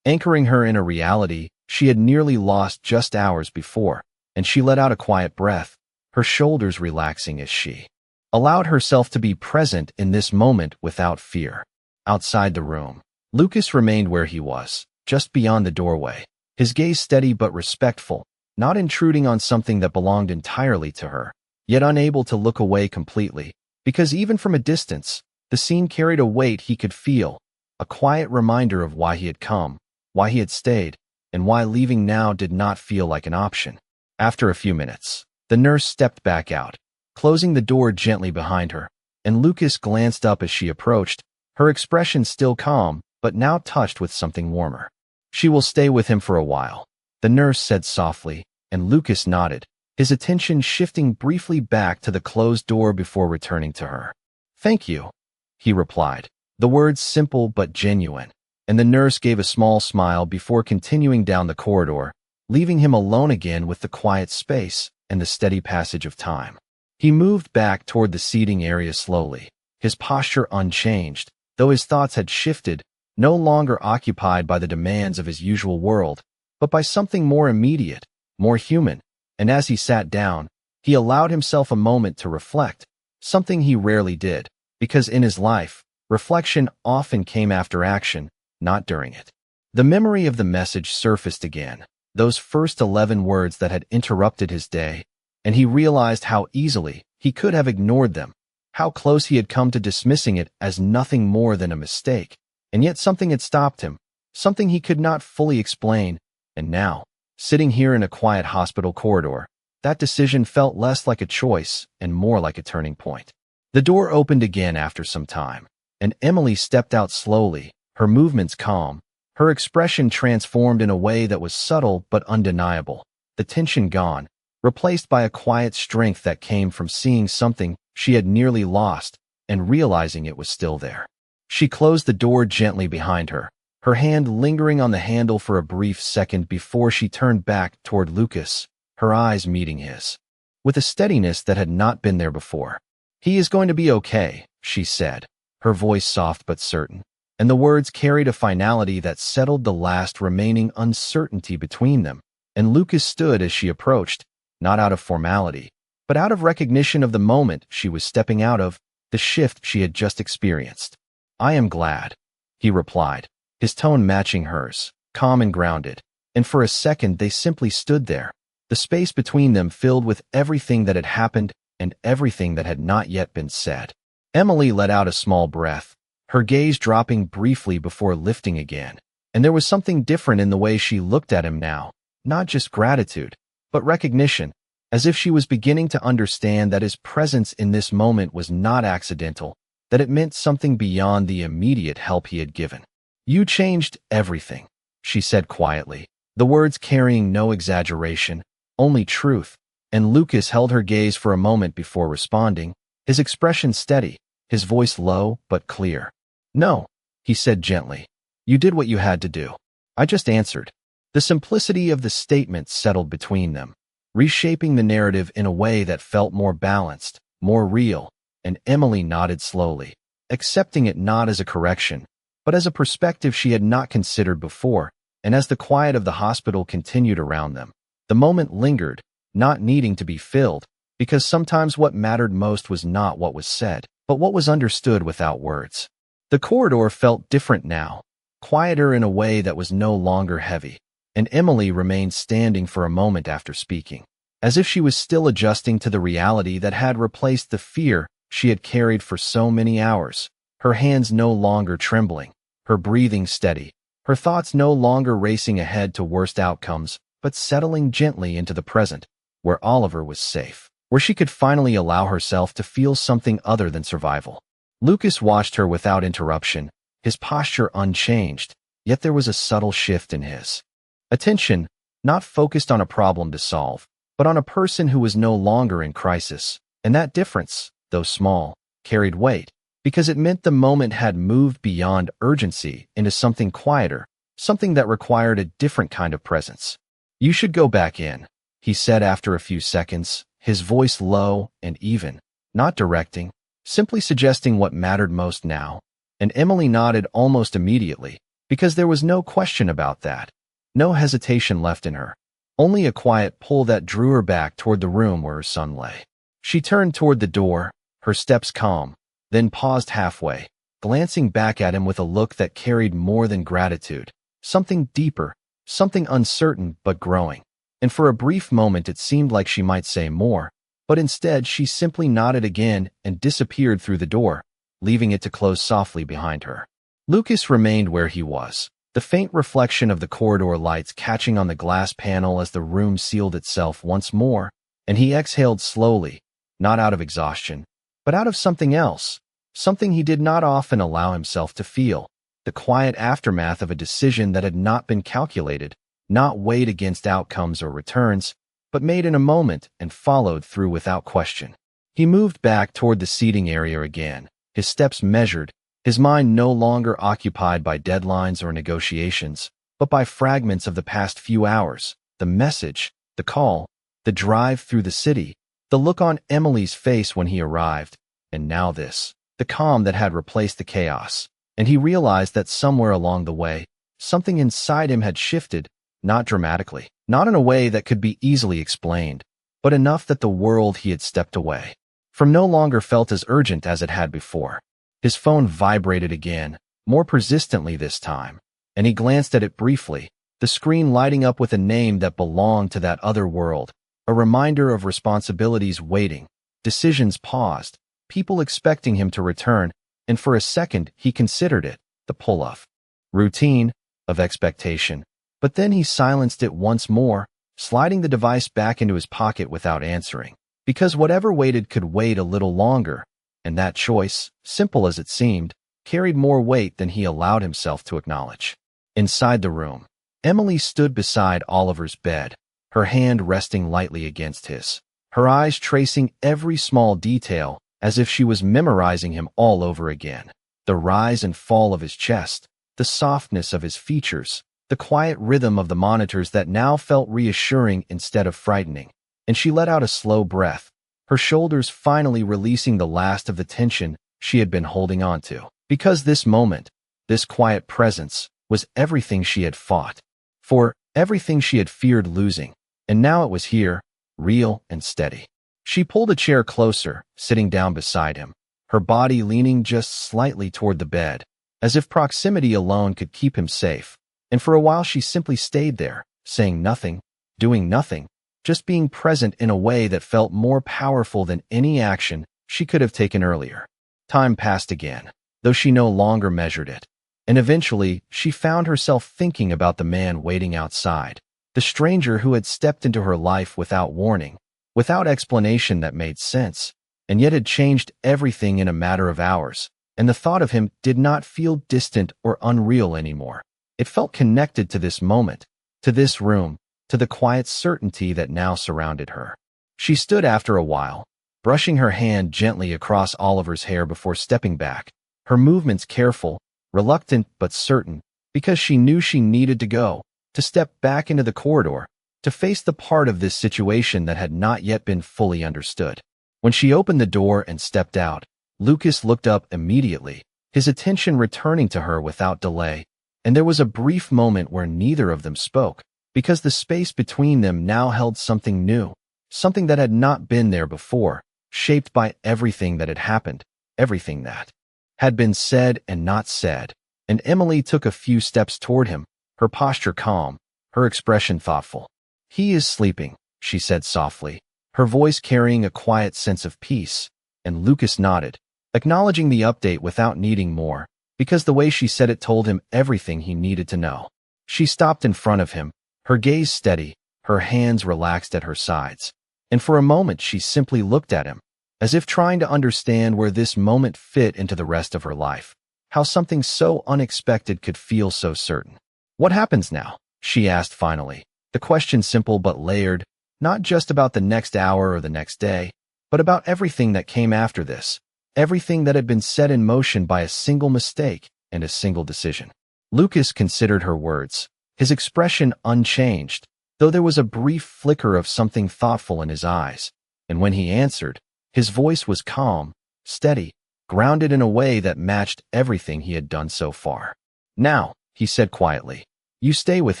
anchoring her in a reality she had nearly lost just hours before, and she let out a quiet breath, her shoulders relaxing as she allowed herself to be present in this moment without fear. Outside the room, Lucas remained where he was, just beyond the doorway, his gaze steady but respectful, not intruding on something that belonged entirely to her, yet unable to look away completely, because even from a distance, the scene carried a weight he could feel, a quiet reminder of why he had come, why he had stayed, and why leaving now did not feel like an option. After a few minutes, The nurse stepped back out, closing the door gently behind her, and Lucas glanced up as she approached, her expression still calm, but now touched with something warmer. "She will stay with him for a while," the nurse said softly, and Lucas nodded, his attention shifting briefly back to the closed door before returning to her. "Thank you," he replied, the words simple but genuine, and the nurse gave a small smile before continuing down the corridor, leaving him alone again with the quiet space and the steady passage of time. He moved back toward the seating area slowly, his posture unchanged, though his thoughts had shifted, no longer occupied by the demands of his usual world, but by something more immediate, more human, and as he sat down, he allowed himself a moment to reflect, something he rarely did, because in his life, reflection often came after action, not during it. The memory of the message surfaced again, those first 11 words that had interrupted his day, and he realized how easily he could have ignored them, how close he had come to dismissing it as nothing more than a mistake, and yet something had stopped him, something he could not fully explain, and now, sitting here in a quiet hospital corridor, that decision felt less like a choice and more like a turning point. The door opened again after some time, and Emily stepped out slowly, her movements calm, her expression transformed in a way that was subtle but undeniable, the tension gone, replaced by a quiet strength that came from seeing something she had nearly lost and realizing it was still there. She closed the door gently behind her, her hand lingering on the handle for a brief second before she turned back toward Lucas, her eyes meeting his, with a steadiness that had not been there before. "He is going to be okay," she said, her voice soft but certain, and the words carried a finality that settled the last remaining uncertainty between them, and Lucas stood as she approached, not out of formality, but out of recognition of the moment she was stepping out of, the shift she had just experienced. "I am glad," he replied, his tone matching hers, calm and grounded, and for a second they simply stood there, the space between them filled with everything that had happened and everything that had not yet been said. Emily let out a small breath, her gaze dropping briefly before lifting again, and there was something different in the way she looked at him now, not just gratitude, but recognition, as if she was beginning to understand that his presence in this moment was not accidental, that it meant something beyond the immediate help he had given. "You changed everything," she said quietly, the words carrying no exaggeration, only truth, and Lucas held her gaze for a moment before responding, his expression steady, his voice low but clear. "No," he said gently. "You did what you had to do. I just answered." The simplicity of the statement settled between them, reshaping the narrative in a way that felt more balanced, more real, and Emily nodded slowly, accepting it not as a correction, but as a perspective she had not considered before, and as the quiet of the hospital continued around them, the moment lingered, not needing to be filled, because sometimes what mattered most was not what was said, but what was understood without words. The corridor felt different now, quieter in a way that was no longer heavy, and Emily remained standing for a moment after speaking, as if she was still adjusting to the reality that had replaced the fear she had carried for so many hours, her hands no longer trembling, her breathing steady, her thoughts no longer racing ahead to worst outcomes, but settling gently into the present, where Oliver was safe, where she could finally allow herself to feel something other than survival. Lucas watched her without interruption, his posture unchanged, yet there was a subtle shift in his attention, not focused on a problem to solve, but on a person who was no longer in crisis, and that difference, though small, carried weight, because it meant the moment had moved beyond urgency into something quieter, something that required a different kind of presence. "You should go back in," he said after a few seconds, his voice low and even, not directing, simply suggesting what mattered most now, and Emily nodded almost immediately, because there was no question about that, no hesitation left in her, only a quiet pull that drew her back toward the room where her son lay. She turned toward the door, her steps calm, then paused halfway, glancing back at him with a look that carried more than gratitude, something deeper, something uncertain but growing. And for a brief moment it seemed like she might say more, but instead she simply nodded again and disappeared through the door, leaving it to close softly behind her. Lucas remained where he was, the faint reflection of the corridor lights catching on the glass panel as the room sealed itself once more, and he exhaled slowly, not out of exhaustion, but out of something else, something he did not often allow himself to feel, the quiet aftermath of a decision that had not been calculated, not weighed against outcomes or returns, but made in a moment and followed through without question. He moved back toward the seating area again, his steps measured, his mind no longer occupied by deadlines or negotiations, but by fragments of the past few hours, the message, the call, the drive through the city, the look on Emily's face when he arrived, and now this, the calm that had replaced the chaos. And he realized that somewhere along the way, something inside him had shifted, not dramatically, not in a way that could be easily explained, but enough that the world he had stepped away from no longer felt as urgent as it had before. His phone vibrated again, more persistently this time, and he glanced at it briefly, the screen lighting up with a name that belonged to that other world, a reminder of responsibilities waiting, decisions paused, people expecting him to return, and for a second he considered it, the pull-off. Routine, of expectation. But then he silenced it once more, sliding the device back into his pocket without answering. Because whatever waited could wait a little longer, and that choice, simple as it seemed, carried more weight than he allowed himself to acknowledge. Inside the room, Emily stood beside Oliver's bed, her hand resting lightly against his, her eyes tracing every small detail as if she was memorizing him all over again. The rise and fall of his chest, the softness of his features, the quiet rhythm of the monitors that now felt reassuring instead of frightening. And she let out a slow breath, her shoulders finally releasing the last of the tension she had been holding on to. Because this moment, this quiet presence, was everything she had fought for, everything she had feared losing. And now it was here, real and steady. She pulled a chair closer, sitting down beside him, her body leaning just slightly toward the bed, as if proximity alone could keep him safe. And for a while she simply stayed there, saying nothing, doing nothing, just being present in a way that felt more powerful than any action she could have taken earlier. Time passed again, though she no longer measured it. And eventually, she found herself thinking about the man waiting outside, the stranger who had stepped into her life without warning, without explanation that made sense, and yet had changed everything in a matter of hours. And the thought of him did not feel distant or unreal anymore. It felt connected to this moment, to this room, to the quiet certainty that now surrounded her. She stood after a while, brushing her hand gently across Oliver's hair before stepping back, her movements careful, reluctant but certain, because she knew she needed to go, to step back into the corridor, to face the part of this situation that had not yet been fully understood. When she opened the door and stepped out, Lucas looked up immediately, his attention returning to her without delay, and there was a brief moment where neither of them spoke, because the space between them now held something new, something that had not been there before, shaped by everything that had happened, everything that had been said and not said. And Emily took a few steps toward him, her posture calm, her expression thoughtful. "He is sleeping," she said softly, her voice carrying a quiet sense of peace, and Lucas nodded, acknowledging the update without needing more, because the way she said it told him everything he needed to know. She stopped in front of him, her gaze steady, her hands relaxed at her sides, and for a moment she simply looked at him, as if trying to understand where this moment fit into the rest of her life, how something so unexpected could feel so certain. "What happens now?" she asked finally, the question simple but layered, not just about the next hour or the next day, but about everything that came after this, everything that had been set in motion by a single mistake and a single decision. Lucas considered her words, his expression unchanged, though there was a brief flicker of something thoughtful in his eyes, and when he answered, his voice was calm, steady, grounded in a way that matched everything he had done so far. "Now," he said quietly, "you stay with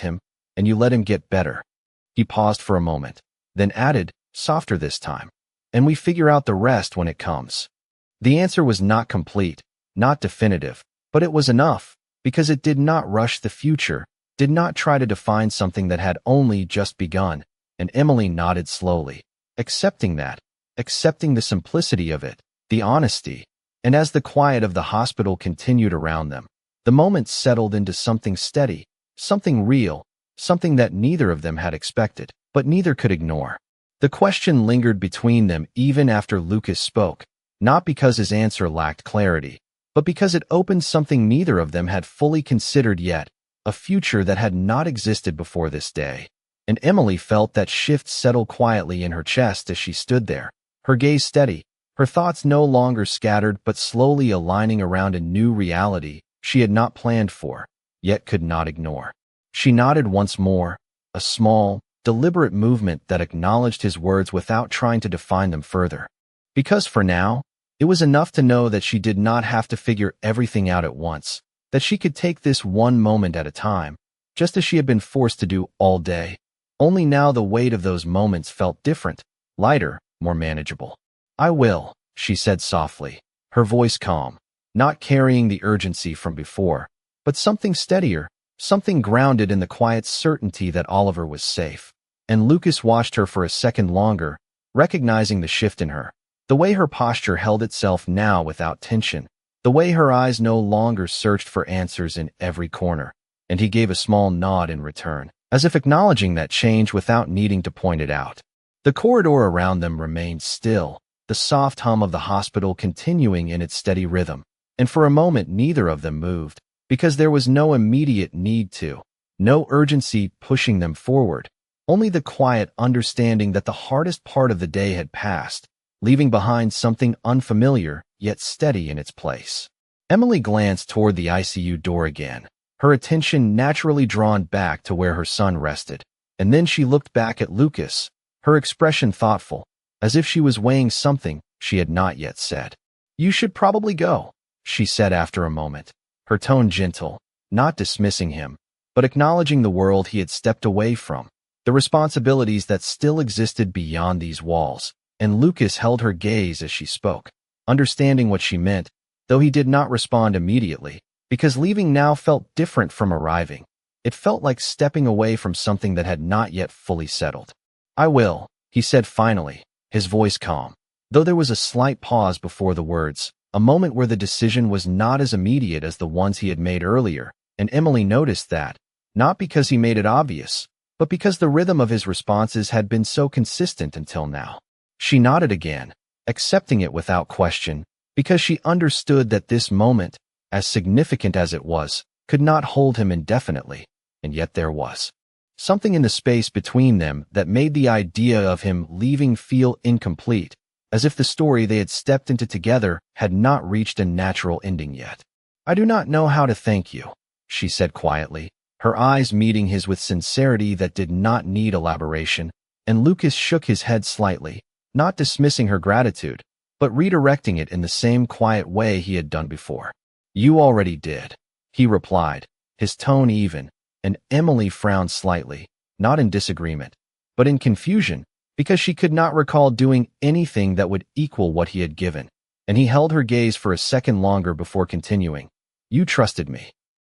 him, and you let him get better." He paused for a moment, then added, softer this time, "And we figure out the rest when it comes." The answer was not complete, not definitive, but it was enough, because it did not rush the future, did not try to define something that had only just begun, and Emily nodded slowly, accepting that, accepting the simplicity of it, the honesty. And as the quiet of the hospital continued around them, the moment settled into something steady, something real, something that neither of them had expected, but neither could ignore. The question lingered between them even after Lucas spoke, not because his answer lacked clarity, but because it opened something neither of them had fully considered yet, a future that had not existed before this day. And Emily felt that shift settle quietly in her chest as she stood there, her gaze steady, her thoughts no longer scattered but slowly aligning around a new reality she had not planned for, yet could not ignore. She nodded once more, a small, deliberate movement that acknowledged his words without trying to define them further. Because for now, it was enough to know that she did not have to figure everything out at once, that she could take this one moment at a time, just as she had been forced to do all day. Only now the weight of those moments felt different, lighter, more manageable. "I will," she said softly, her voice calm, not carrying the urgency from before, but something steadier, something grounded in the quiet certainty that Oliver was safe. And Lucas watched her for a second longer, recognizing the shift in her. The way her posture held itself now without tension, the way her eyes no longer searched for answers in every corner, and he gave a small nod in return, as if acknowledging that change without needing to point it out. The corridor around them remained still, the soft hum of the hospital continuing in its steady rhythm, and for a moment neither of them moved, because there was no immediate need to, no urgency pushing them forward, only the quiet understanding that the hardest part of the day had passed, leaving behind something unfamiliar yet steady in its place. Emily glanced toward the ICU door again, her attention naturally drawn back to where her son rested, and then she looked back at Lucas, her expression thoughtful, as if she was weighing something she had not yet said. "You should probably go," she said after a moment, her tone gentle, not dismissing him, but acknowledging the world he had stepped away from, the responsibilities that still existed beyond these walls. And Lucas held her gaze as she spoke, understanding what she meant, though he did not respond immediately, because leaving now felt different from arriving. It felt like stepping away from something that had not yet fully settled. "I will," he said finally, his voice calm, though there was a slight pause before the words, a moment where the decision was not as immediate as the ones he had made earlier, and Emily noticed that, not because he made it obvious, but because the rhythm of his responses had been so consistent until now. She nodded again, accepting it without question, because she understood that this moment, as significant as it was, could not hold him indefinitely, and yet there was something in the space between them that made the idea of him leaving feel incomplete, as if the story they had stepped into together had not reached a natural ending yet. "I do not know how to thank you," she said quietly, her eyes meeting his with sincerity that did not need elaboration, and Lucas shook his head slightly, not dismissing her gratitude, but redirecting it in the same quiet way he had done before. "You already did," he replied, his tone even, and Emily frowned slightly, not in disagreement, but in confusion, because she could not recall doing anything that would equal what he had given, and he held her gaze for a second longer before continuing. "You trusted me."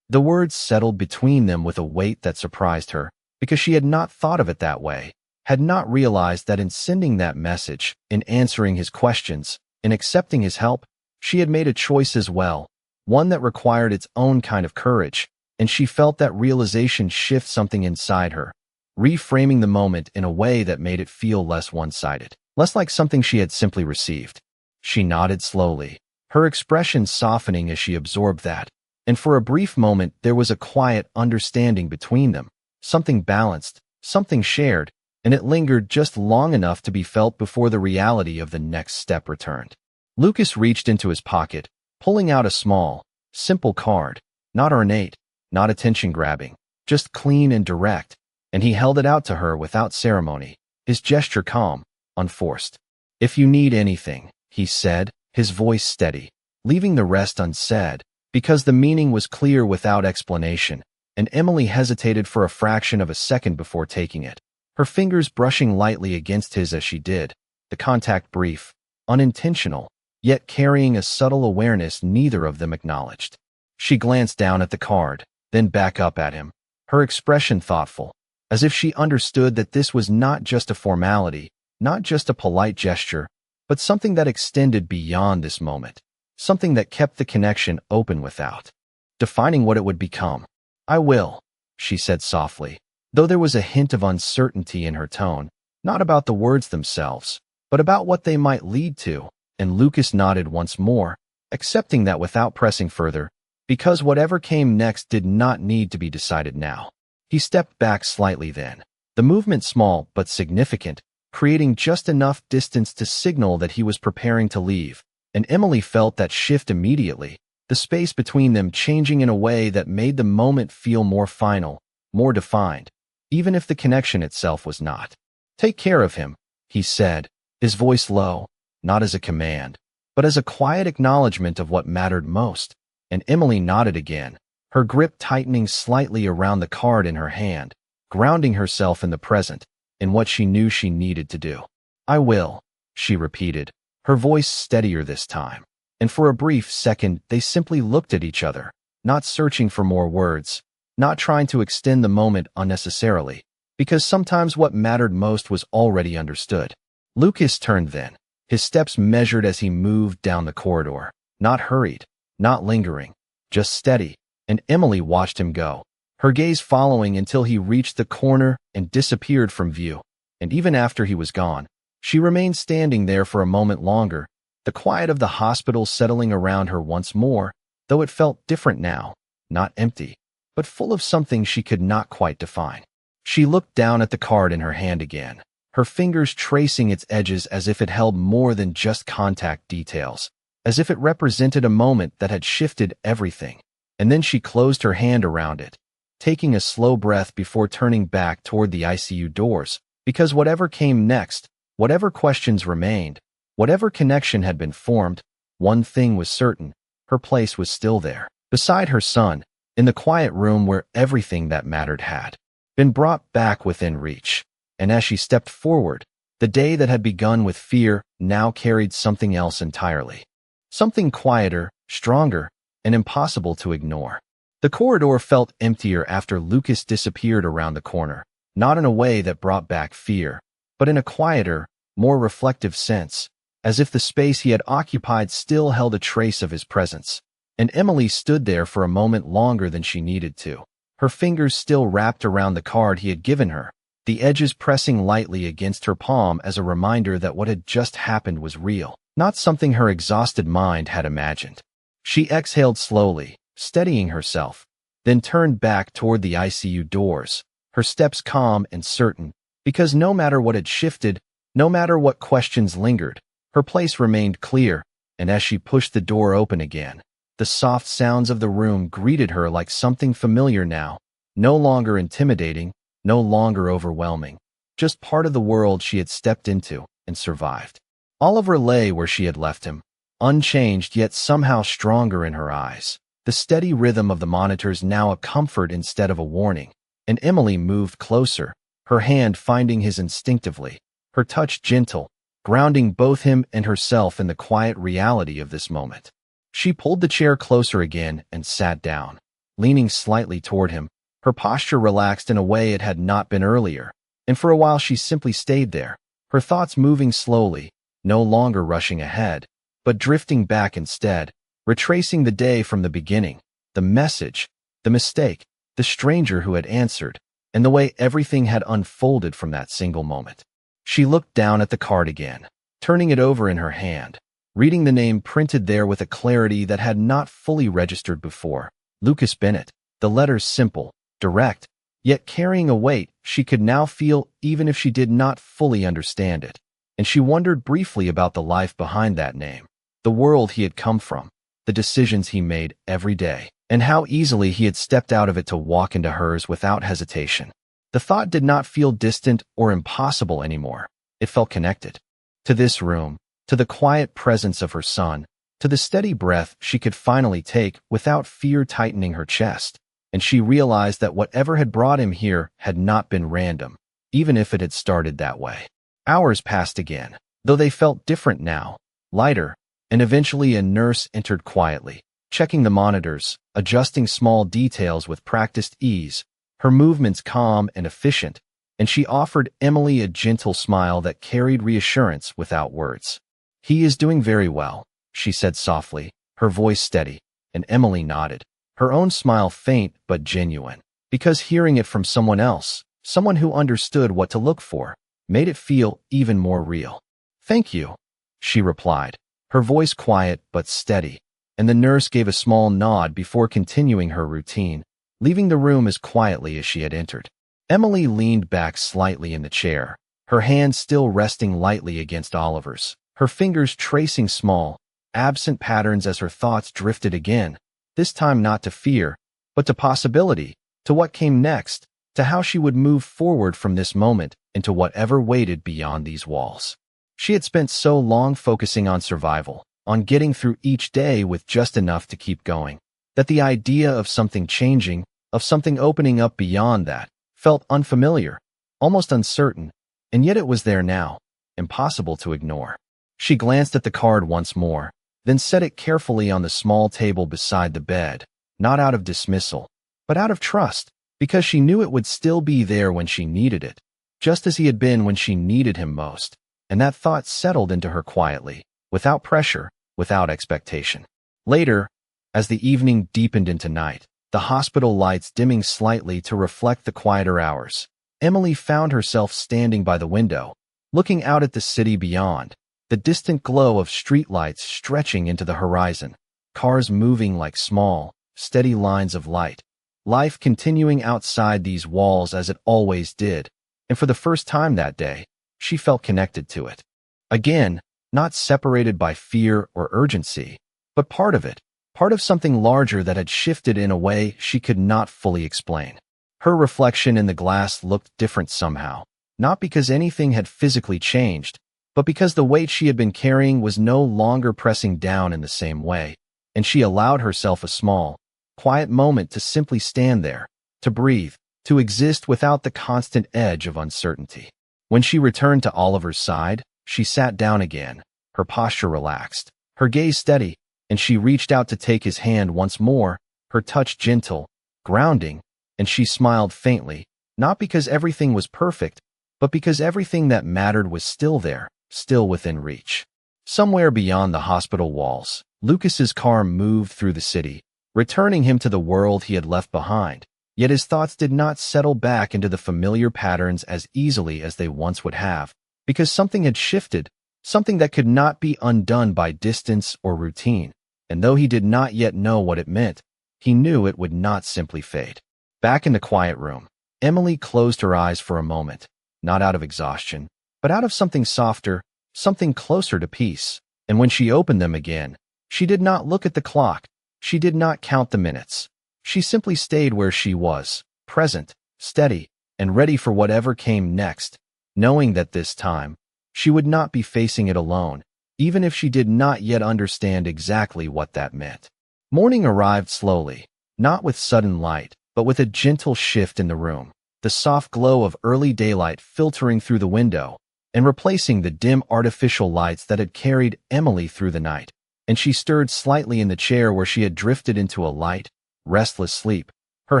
The words settled between them with a weight that surprised her, because she had not thought of it that way, had not realized that in sending that message, in answering his questions, in accepting his help, she had made a choice as well, one that required its own kind of courage, and she felt that realization shift something inside her, reframing the moment in a way that made it feel less one-sided, less like something she had simply received. She nodded slowly, her expression softening as she absorbed that, and for a brief moment there was a quiet understanding between them, something balanced, something shared, and it lingered just long enough to be felt before the reality of the next step returned. Lucas reached into his pocket, pulling out a small, simple card, not ornate, not attention-grabbing, just clean and direct, and he held it out to her without ceremony, his gesture calm, unforced. "If you need anything," he said, his voice steady, leaving the rest unsaid, because the meaning was clear without explanation, and Emily hesitated for a fraction of a second before taking it, her fingers brushing lightly against his as she did, the contact brief, unintentional, yet carrying a subtle awareness neither of them acknowledged. She glanced down at the card, then back up at him, her expression thoughtful, as if she understood that this was not just a formality, not just a polite gesture, but something that extended beyond this moment, something that kept the connection open without defining what it would become. "I will," she said softly, though there was a hint of uncertainty in her tone, not about the words themselves, but about what they might lead to, and Lucas nodded once more, accepting that without pressing further, because whatever came next did not need to be decided now. He stepped back slightly then, the movement small but significant, creating just enough distance to signal that he was preparing to leave, and Emily felt that shift immediately, the space between them changing in a way that made the moment feel more final, more defined, even if the connection itself was not. "Take care of him," he said, his voice low, not as a command, but as a quiet acknowledgement of what mattered most, and Emily nodded again, her grip tightening slightly around the card in her hand, grounding herself in the present, in what she knew she needed to do. "I will," she repeated, her voice steadier this time. And for a brief second, they simply looked at each other, not searching for more words, not trying to extend the moment unnecessarily, because sometimes what mattered most was already understood. Lucas turned then, his steps measured as he moved down the corridor, not hurried, not lingering, just steady, and Emily watched him go, her gaze following until he reached the corner and disappeared from view. And even after he was gone, she remained standing there for a moment longer, the quiet of the hospital settling around her once more, though it felt different now, not empty, but full of something she could not quite define. She looked down at the card in her hand again, her fingers tracing its edges as if it held more than just contact details, as if it represented a moment that had shifted everything. And then she closed her hand around it, taking a slow breath before turning back toward the ICU doors, because whatever came next, whatever questions remained, whatever connection had been formed, one thing was certain, her place was still there, beside her son, in the quiet room where everything that mattered had been brought back within reach. And as she stepped forward, the day that had begun with fear now carried something else entirely. Something quieter, stronger, and impossible to ignore. The corridor felt emptier after Lucas disappeared around the corner, not in a way that brought back fear, but in a quieter, more reflective sense, as if the space he had occupied still held a trace of his presence. And Emily stood there for a moment longer than she needed to, her fingers still wrapped around the card he had given her, the edges pressing lightly against her palm as a reminder that what had just happened was real, not something her exhausted mind had imagined. She exhaled slowly, steadying herself, then turned back toward the ICU doors, her steps calm and certain, because no matter what had shifted, no matter what questions lingered, her place remained clear. And as she pushed the door open again, the soft sounds of the room greeted her like something familiar now, no longer intimidating, no longer overwhelming, just part of the world she had stepped into and survived. Oliver lay where she had left him, unchanged yet somehow stronger in her eyes, the steady rhythm of the monitors now a comfort instead of a warning. And Emily moved closer, her hand finding his instinctively, her touch gentle, grounding both him and herself in the quiet reality of this moment. She pulled the chair closer again and sat down, leaning slightly toward him, her posture relaxed in a way it had not been earlier, and for a while she simply stayed there, her thoughts moving slowly, no longer rushing ahead, but drifting back instead, retracing the day from the beginning, the message, the mistake, the stranger who had answered, and the way everything had unfolded from that single moment. She looked down at the card again, turning it over in her hand, reading the name printed there with a clarity that had not fully registered before. Lucas Bennett, the letters simple, direct, yet carrying a weight she could now feel even if she did not fully understand it. And she wondered briefly about the life behind that name, the world he had come from, the decisions he made every day, and how easily he had stepped out of it to walk into hers without hesitation. The thought did not feel distant or impossible anymore. It felt connected. To this room, to the quiet presence of her son, to the steady breath she could finally take without fear tightening her chest. And she realized that whatever had brought him here had not been random, even if it had started that way. Hours passed again, though they felt different now, lighter, and eventually a nurse entered quietly, checking the monitors, adjusting small details with practiced ease, her movements calm and efficient, and she offered Emily a gentle smile that carried reassurance without words. "He is doing very well," she said softly, her voice steady, and Emily nodded, her own smile faint but genuine, because hearing it from someone else, someone who understood what to look for, made it feel even more real. "Thank you," she replied, her voice quiet but steady, and the nurse gave a small nod before continuing her routine, leaving the room as quietly as she had entered. Emily leaned back slightly in the chair, her hand still resting lightly against Oliver's, her fingers tracing small, absent patterns as her thoughts drifted again, this time not to fear, but to possibility, to what came next, to how she would move forward from this moment into whatever waited beyond these walls. She had spent so long focusing on survival, on getting through each day with just enough to keep going, that the idea of something changing, of something opening up beyond that, felt unfamiliar, almost uncertain, and yet it was there now, impossible to ignore. She glanced at the card once more, then set it carefully on the small table beside the bed, not out of dismissal, but out of trust, because she knew it would still be there when she needed it, just as he had been when she needed him most, and that thought settled into her quietly, without pressure, without expectation. Later, as the evening deepened into night, the hospital lights dimming slightly to reflect the quieter hours, Emily found herself standing by the window, looking out at the city beyond, the distant glow of streetlights stretching into the horizon, cars moving like small, steady lines of light, life continuing outside these walls as it always did, and for the first time that day, she felt connected to it. Again, not separated by fear or urgency, but part of it, part of something larger that had shifted in a way she could not fully explain. Her reflection in the glass looked different somehow, not because anything had physically changed, but because the weight she had been carrying was no longer pressing down in the same way, and she allowed herself a small, quiet moment to simply stand there, to breathe, to exist without the constant edge of uncertainty. When she returned to Oliver's side, she sat down again, her posture relaxed, her gaze steady, and she reached out to take his hand once more, her touch gentle, grounding, and she smiled faintly, not because everything was perfect, but because everything that mattered was still there, still within reach. Somewhere beyond the hospital walls, Lucas's car moved through the city, returning him to the world he had left behind, yet his thoughts did not settle back into the familiar patterns as easily as they once would have, because something had shifted, something that could not be undone by distance or routine, and though he did not yet know what it meant, he knew it would not simply fade. Back in the quiet room, Emily closed her eyes for a moment, not out of exhaustion, but out of something softer, something closer to peace, and when she opened them again, she did not look at the clock, she did not count the minutes. She simply stayed where she was, present, steady, and ready for whatever came next, knowing that this time, she would not be facing it alone, even if she did not yet understand exactly what that meant. Morning arrived slowly, not with sudden light, but with a gentle shift in the room, the soft glow of early daylight filtering through the window and replacing the dim artificial lights that had carried Emily through the night, and she stirred slightly in the chair where she had drifted into a light, restless sleep, her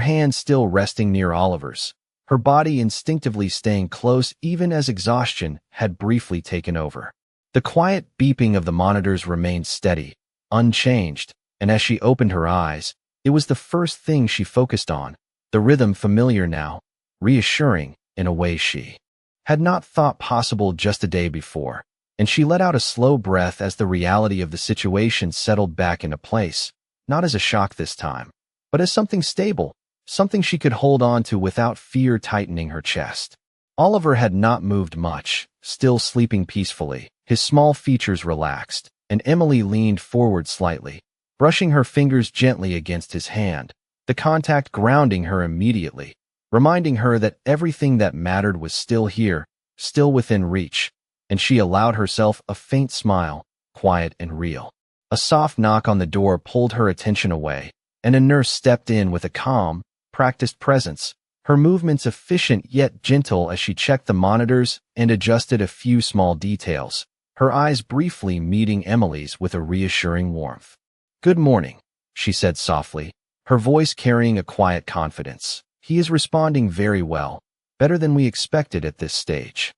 hand still resting near Oliver's, her body instinctively staying close even as exhaustion had briefly taken over. The quiet beeping of the monitors remained steady, unchanged, and as she opened her eyes, it was the first thing she focused on, the rhythm familiar now, reassuring in a way she had not thought possible just a day before, and she let out a slow breath as the reality of the situation settled back into place, not as a shock this time, but as something stable, something she could hold on to without fear tightening her chest. Oliver had not moved much, still sleeping peacefully, his small features relaxed, and Emily leaned forward slightly, brushing her fingers gently against his hand, the contact grounding her immediately, reminding her that everything that mattered was still here, still within reach, and she allowed herself a faint smile, quiet and real. A soft knock on the door pulled her attention away, and a nurse stepped in with a calm, practiced presence, her movements efficient yet gentle as she checked the monitors and adjusted a few small details, her eyes briefly meeting Emily's with a reassuring warmth. "Good morning," she said softly, her voice carrying a quiet confidence. "He is responding very well, better than we expected at this stage."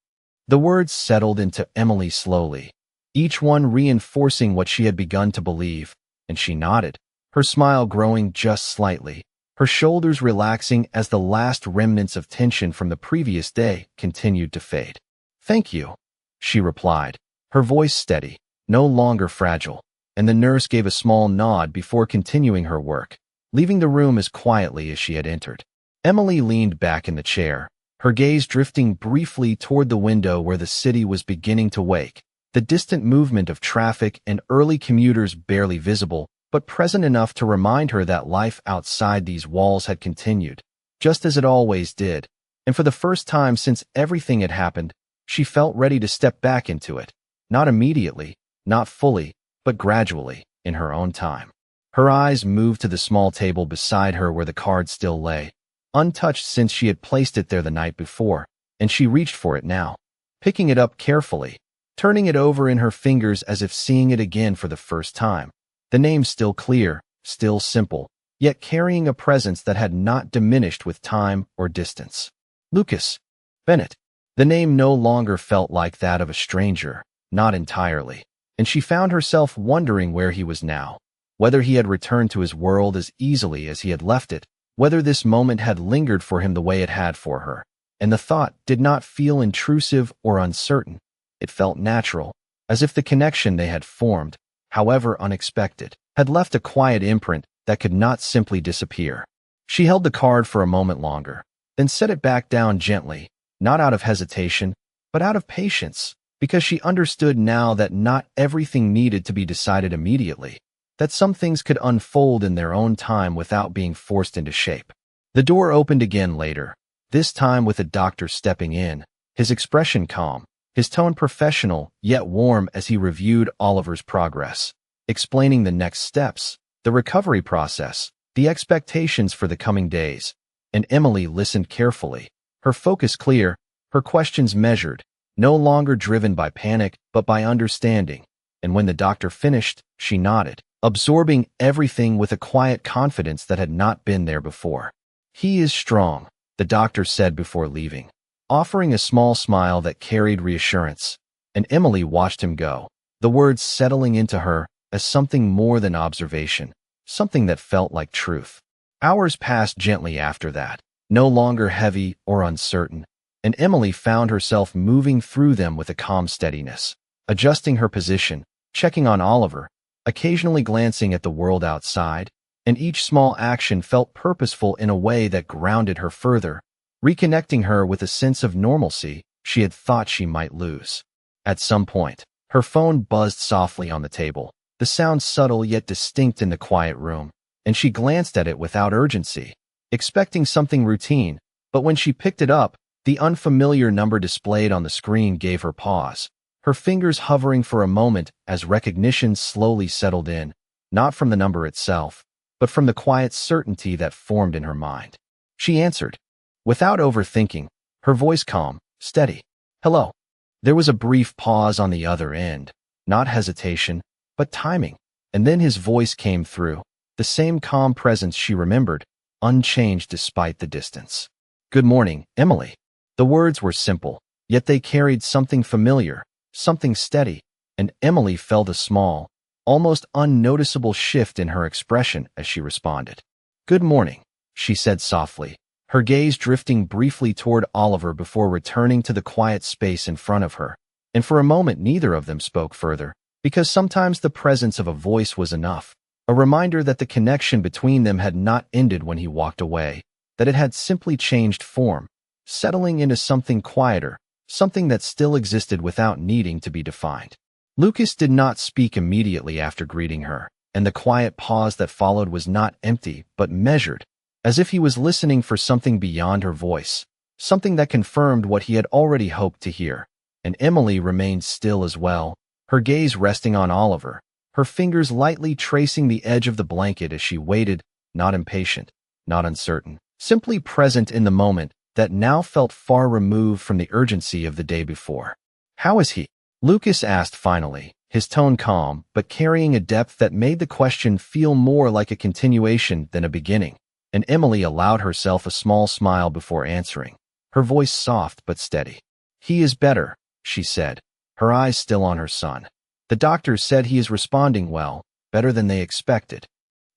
The words settled into Emily slowly, each one reinforcing what she had begun to believe, and she nodded, her smile growing just slightly, her shoulders relaxing as the last remnants of tension from the previous day continued to fade. Thank you, she replied, her voice steady, no longer fragile, and the nurse gave a small nod before continuing her work, leaving the room as quietly as she had entered. Emily leaned back in the chair, her gaze drifting briefly toward the window where the city was beginning to wake, the distant movement of traffic and early commuters barely visible, but present enough to remind her that life outside these walls had continued, just as it always did, and for the first time since everything had happened, she felt ready to step back into it, not immediately, not fully, but gradually, in her own time. Her eyes moved to the small table beside her where the card still lay, untouched since she had placed it there the night before, and she reached for it now, picking it up carefully, turning it over in her fingers as if seeing it again for the first time. The name still clear, still simple, yet carrying a presence that had not diminished with time or distance. Lucas Bennett. The name no longer felt like that of a stranger, not entirely, and she found herself wondering where he was now, whether he had returned to his world as easily as he had left it, whether this moment had lingered for him the way it had for her. And the thought did not feel intrusive or uncertain. It felt natural, as if the connection they had formed, however unexpected, had left a quiet imprint that could not simply disappear. She held the card for a moment longer, then set it back down gently, not out of hesitation, but out of patience, because she understood now that not everything needed to be decided immediately, that some things could unfold in their own time without being forced into shape. The door opened again later, this time with the doctor stepping in, his expression calm, his tone professional yet warm as he reviewed Oliver's progress, explaining the next steps, the recovery process, the expectations for the coming days. And Emily listened carefully, her focus clear, her questions measured, no longer driven by panic but by understanding. And when the doctor finished, she nodded, absorbing everything with a quiet confidence that had not been there before. "He is strong," the doctor said before leaving, offering a small smile that carried reassurance. And Emily watched him go, the words settling into her as something more than observation, something that felt like truth. Hours passed gently after that, no longer heavy or uncertain, and Emily found herself moving through them with a calm steadiness, adjusting her position, checking on Oliver, occasionally glancing at the world outside, and each small action felt purposeful in a way that grounded her further, reconnecting her with a sense of normalcy she had thought she might lose. At some point, her phone buzzed softly on the table, the sound subtle yet distinct in the quiet room, and she glanced at it without urgency, expecting something routine, but when she picked it up, the unfamiliar number displayed on the screen gave her pause, her fingers hovering for a moment as recognition slowly settled in, not from the number itself, but from the quiet certainty that formed in her mind. She answered, without overthinking, her voice calm, steady. "Hello." There was a brief pause on the other end, not hesitation, but timing, and then his voice came through, the same calm presence she remembered, unchanged despite the distance. "Good morning, Emily." The words were simple, yet they carried something familiar, something steady, and Emily felt a small, almost unnoticeable shift in her expression as she responded. "Good morning," she said softly, her gaze drifting briefly toward Oliver before returning to the quiet space in front of her, and for a moment neither of them spoke further, because sometimes the presence of a voice was enough, a reminder that the connection between them had not ended when he walked away, that it had simply changed form, settling into something quieter, something that still existed without needing to be defined. Lucas did not speak immediately after greeting her, and the quiet pause that followed was not empty but measured, as if he was listening for something beyond her voice, something that confirmed what he had already hoped to hear. And Emily remained still as well, her gaze resting on Oliver, her fingers lightly tracing the edge of the blanket as she waited, not impatient, not uncertain, simply present in the moment that now felt far removed from the urgency of the day before. "How is he?" Lucas asked finally, his tone calm but carrying a depth that made the question feel more like a continuation than a beginning, and Emily allowed herself a small smile before answering, her voice soft but steady. "He is better," she said, her eyes still on her son. "The doctors said he is responding well, better than they expected."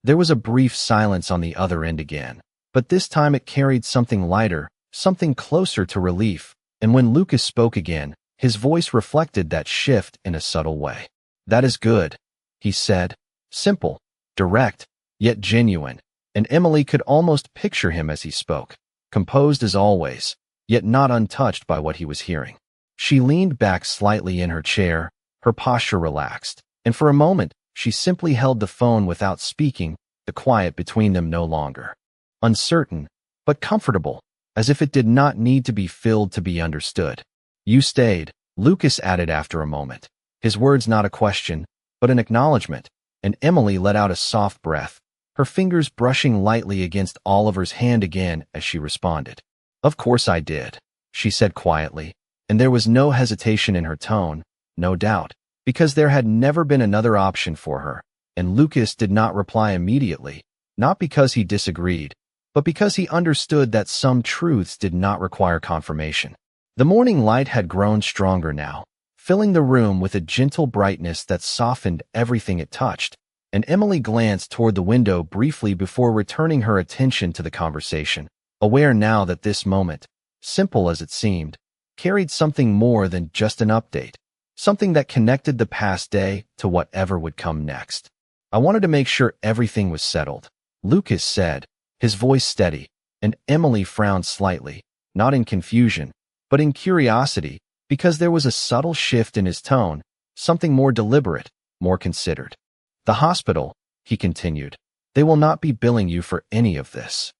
There was a brief silence on the other end again, but this time it carried something lighter, something closer to relief, and when Lucas spoke again, His voice reflected that shift in a subtle way. "That is good," he said. Simple, direct, yet genuine, and Emily could almost picture him as he spoke, composed as always, yet not untouched by what he was hearing. She leaned back slightly in her chair, her posture relaxed, and for a moment she simply held the phone without speaking, the quiet between them no longer uncertain, but comfortable, as if it did not need to be filled to be understood. "You stayed," Lucas added after a moment, his words not a question, but an acknowledgement, and Emily let out a soft breath, her fingers brushing lightly against Oliver's hand again as she responded. "Of course I did," she said quietly, and there was no hesitation in her tone, no doubt, because there had never been another option for her, and Lucas did not reply immediately, not because he disagreed, but because he understood that some truths did not require confirmation. The morning light had grown stronger now, filling the room with a gentle brightness that softened everything it touched, and Emily glanced toward the window briefly before returning her attention to the conversation, aware now that this moment, simple as it seemed, carried something more than just an update, something that connected the past day to whatever would come next. "I wanted to make sure everything was settled," Lucas said, his voice steady, and Emily frowned slightly, not in confusion, but in curiosity, because there was a subtle shift in his tone, something more deliberate, more considered. "The hospital," he continued, "they will not be billing you for any of this."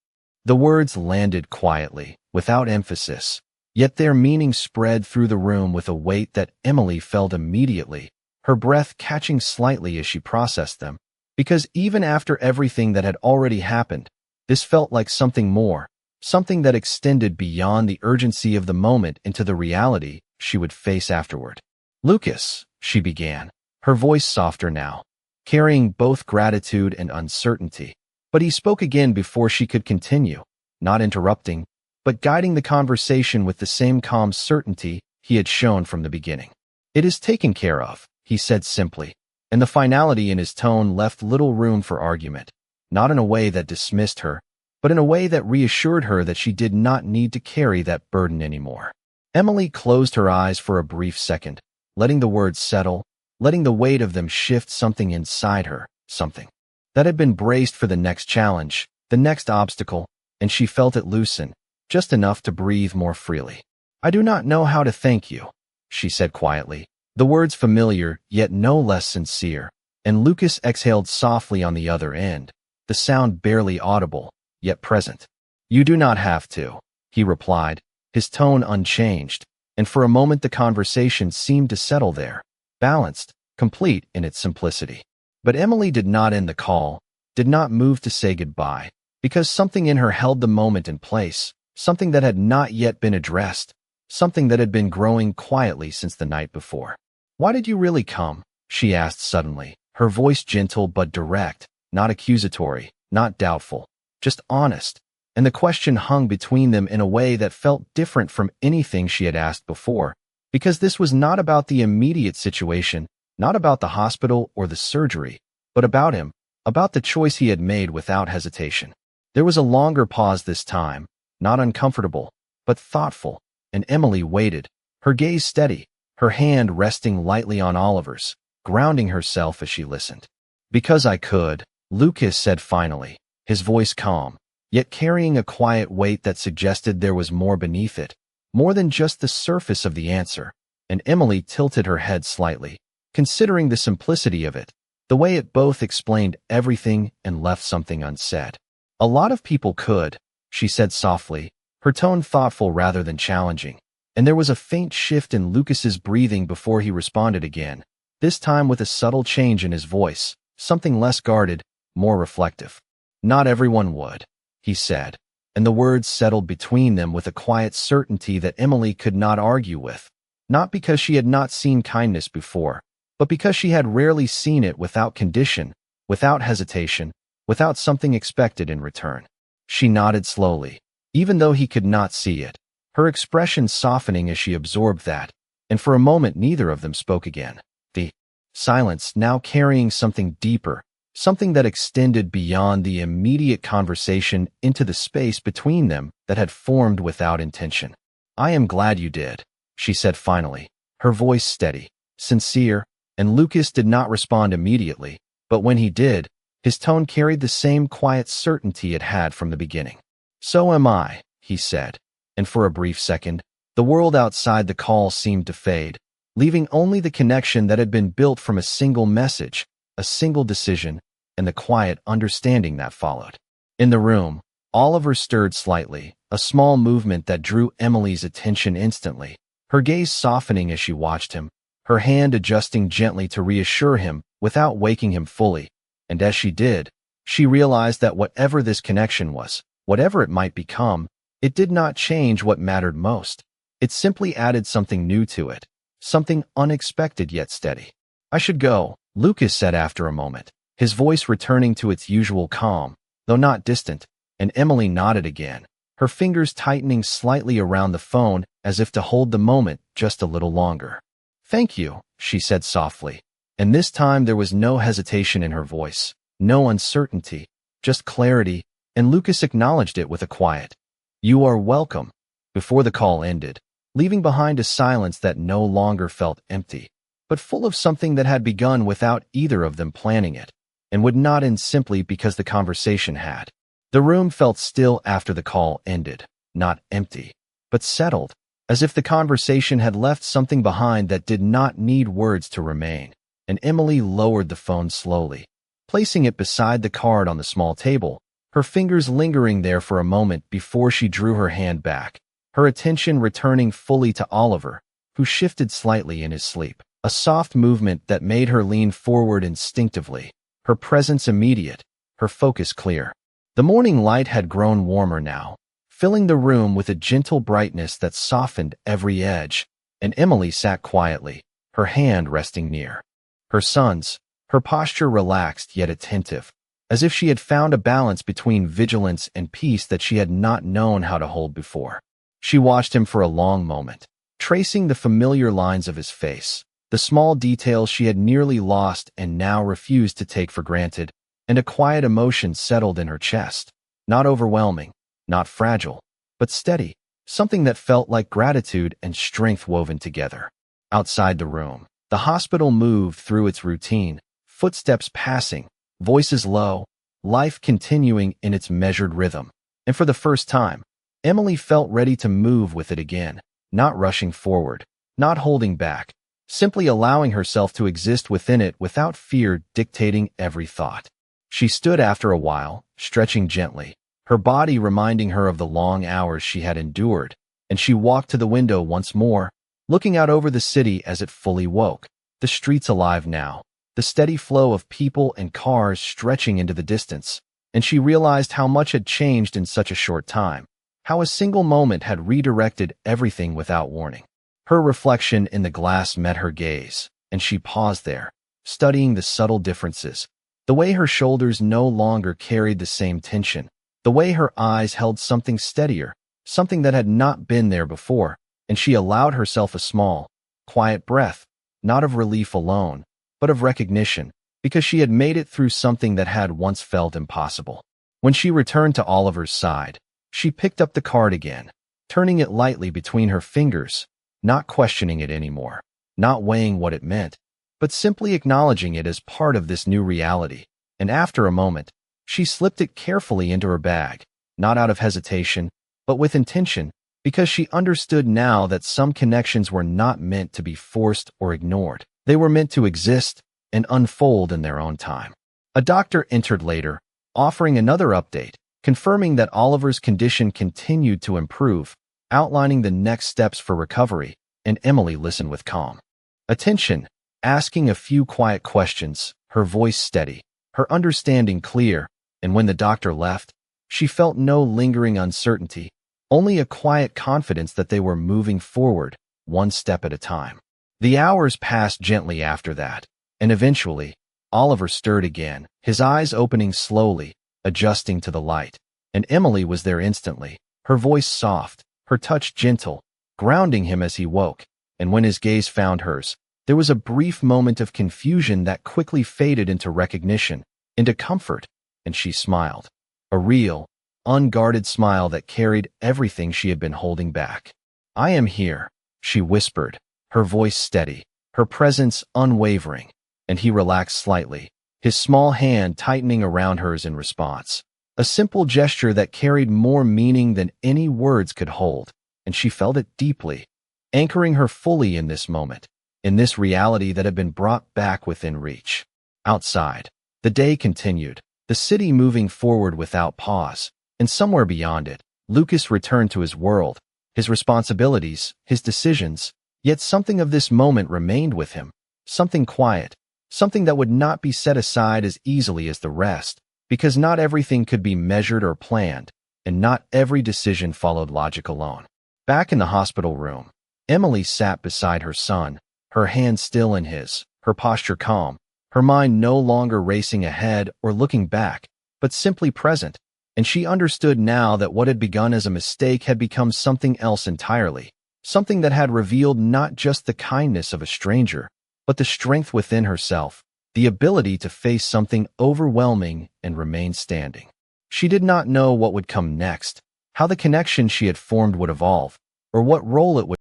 The words landed quietly, without emphasis, yet their meaning spread through the room with a weight that Emily felt immediately, her breath catching slightly as she processed them, because even after everything that had already happened, this felt like something more, something that extended beyond the urgency of the moment into the reality she would face afterward. "Lucas," she began, her voice softer now, carrying both gratitude and uncertainty, but he spoke again before she could continue, not interrupting, but guiding the conversation with the same calm certainty he had shown from the beginning. "It is taken care of," he said simply, and the finality in his tone left little room for argument, not in a way that dismissed her, but in a way that reassured her that she did not need to carry that burden anymore. Emily closed her eyes for a brief second, letting the words settle, letting the weight of them shift something inside her, something that had been braced for the next challenge, the next obstacle, and she felt it loosen, just enough to breathe more freely. "I do not know how to thank you," she said quietly, the words familiar yet no less sincere, and Lucas exhaled softly on the other end, the sound barely audible, yet present. "You do not have to," he replied, his tone unchanged, and for a moment the conversation seemed to settle there, balanced, complete in its simplicity. But Emily did not end the call, did not move to say goodbye, because something in her held the moment in place, something that had not yet been addressed, something that had been growing quietly since the night before. "Why did you really come?" she asked suddenly, her voice gentle but direct, not accusatory, not doubtful, just honest, and the question hung between them in a way that felt different from anything she had asked before, because this was not about the immediate situation, not about the hospital or the surgery, but about him, about the choice he had made without hesitation. There was a longer pause this time, not uncomfortable, but thoughtful, and Emily waited, her gaze steady, her hand resting lightly on Oliver's, grounding herself as she listened. "Because I could," Lucas said finally, his voice calm, yet carrying a quiet weight that suggested there was more beneath it, more than just the surface of the answer, and Emily tilted her head slightly, considering the simplicity of it, the way it both explained everything and left something unsaid. "A lot of people could," she said softly, her tone thoughtful rather than challenging, and there was a faint shift in Lucas's breathing before he responded again, this time with a subtle change in his voice, something less guarded, more reflective. "Not everyone would," he said, and the words settled between them with a quiet certainty that Emily could not argue with, not because she had not seen kindness before, but because she had rarely seen it without condition, without hesitation, without something expected in return. She nodded slowly, even though he could not see it, her expression softening as she absorbed that, and for a moment neither of them spoke again. The silence now carrying something deeper, something that extended beyond the immediate conversation into the space between them that had formed without intention. "I am glad you did," she said finally, her voice steady, sincere, and Lucas did not respond immediately, but when he did, his tone carried the same quiet certainty it had from the beginning. "So am I," he said, and for a brief second, the world outside the call seemed to fade, leaving only the connection that had been built from a single message, a single decision, and the quiet understanding that followed. In the room, Oliver stirred slightly, a small movement that drew Emily's attention instantly, her gaze softening as she watched him, her hand adjusting gently to reassure him without waking him fully, and as she did, she realized that whatever this connection was, whatever it might become, it did not change what mattered most. It simply added something new to it, something unexpected yet steady. "I should go," Lucas said after a moment, his voice returning to its usual calm, though not distant, and Emily nodded again, her fingers tightening slightly around the phone as if to hold the moment just a little longer. "Thank you," she said softly, and this time there was no hesitation in her voice, no uncertainty, just clarity, and Lucas acknowledged it with a quiet, "You are welcome," before the call ended, leaving behind a silence that no longer felt empty, but full of something that had begun without either of them planning it, and would not end simply because the conversation had. The room felt still after the call ended, not empty, but settled, as if the conversation had left something behind that did not need words to remain, and Emily lowered the phone slowly, placing it beside the card on the small table, her fingers lingering there for a moment before she drew her hand back, her attention returning fully to Oliver, who shifted slightly in his sleep, a soft movement that made her lean forward instinctively, her presence immediate, her focus clear. The morning light had grown warmer now, filling the room with a gentle brightness that softened every edge, and Emily sat quietly, her hand resting near her son's, her posture relaxed yet attentive, as if she had found a balance between vigilance and peace that she had not known how to hold before. She watched him for a long moment, tracing the familiar lines of his face, the small details she had nearly lost and now refused to take for granted, and a quiet emotion settled in her chest, not overwhelming, not fragile, but steady, something that felt like gratitude and strength woven together. Outside the room, the hospital moved through its routine, footsteps passing, voices low, life continuing in its measured rhythm, and for the first time, Emily felt ready to move with it again, not rushing forward, not holding back, simply allowing herself to exist within it without fear dictating every thought. She stood after a while, stretching gently, her body reminding her of the long hours she had endured, and she walked to the window once more, looking out over the city as it fully woke, the streets alive now, the steady flow of people and cars stretching into the distance, and she realized how much had changed in such a short time, how a single moment had redirected everything without warning. Her reflection in the glass met her gaze, and she paused there, studying the subtle differences, the way her shoulders no longer carried the same tension, the way her eyes held something steadier, something that had not been there before, and she allowed herself a small, quiet breath, not of relief alone, but of recognition, because she had made it through something that had once felt impossible. When she returned to Oliver's side, she picked up the card again, turning it lightly between her fingers, not questioning it anymore, not weighing what it meant, but simply acknowledging it as part of this new reality, and after a moment, she slipped it carefully into her bag, not out of hesitation, but with intention, because she understood now that some connections were not meant to be forced or ignored. They were meant to exist and unfold in their own time. A doctor entered later, offering another update, confirming that Oliver's condition continued to improve, outlining the next steps for recovery, and Emily listened with calm attention, asking a few quiet questions, her voice steady, her understanding clear, and when the doctor left, she felt no lingering uncertainty, only a quiet confidence that they were moving forward, one step at a time. The hours passed gently after that, and eventually, Oliver stirred again, his eyes opening slowly, adjusting to the light, and Emily was there instantly, her voice soft, her touch gentle, grounding him as he woke, and when his gaze found hers, there was a brief moment of confusion that quickly faded into recognition, into comfort, and she smiled. A real, unguarded smile that carried everything she had been holding back. "I am here," she whispered, her voice steady, her presence unwavering, and he relaxed slightly, his small hand tightening around hers in response. A simple gesture that carried more meaning than any words could hold, and she felt it deeply, anchoring her fully in this moment, in this reality that had been brought back within reach. Outside, the day continued, the city moving forward without pause, and somewhere beyond it, Lucas returned to his world, his responsibilities, his decisions, yet something of this moment remained with him, something quiet, something that would not be set aside as easily as the rest, because not everything could be measured or planned, and not every decision followed logic alone. Back in the hospital room, Emily sat beside her son, her hand still in his, her posture calm, her mind no longer racing ahead or looking back, but simply present, and she understood now that what had begun as a mistake had become something else entirely, something that had revealed not just the kindness of a stranger, but the strength within herself, the ability to face something overwhelming and remain standing. She did not know what would come next, how the connection she had formed would evolve, or what role it would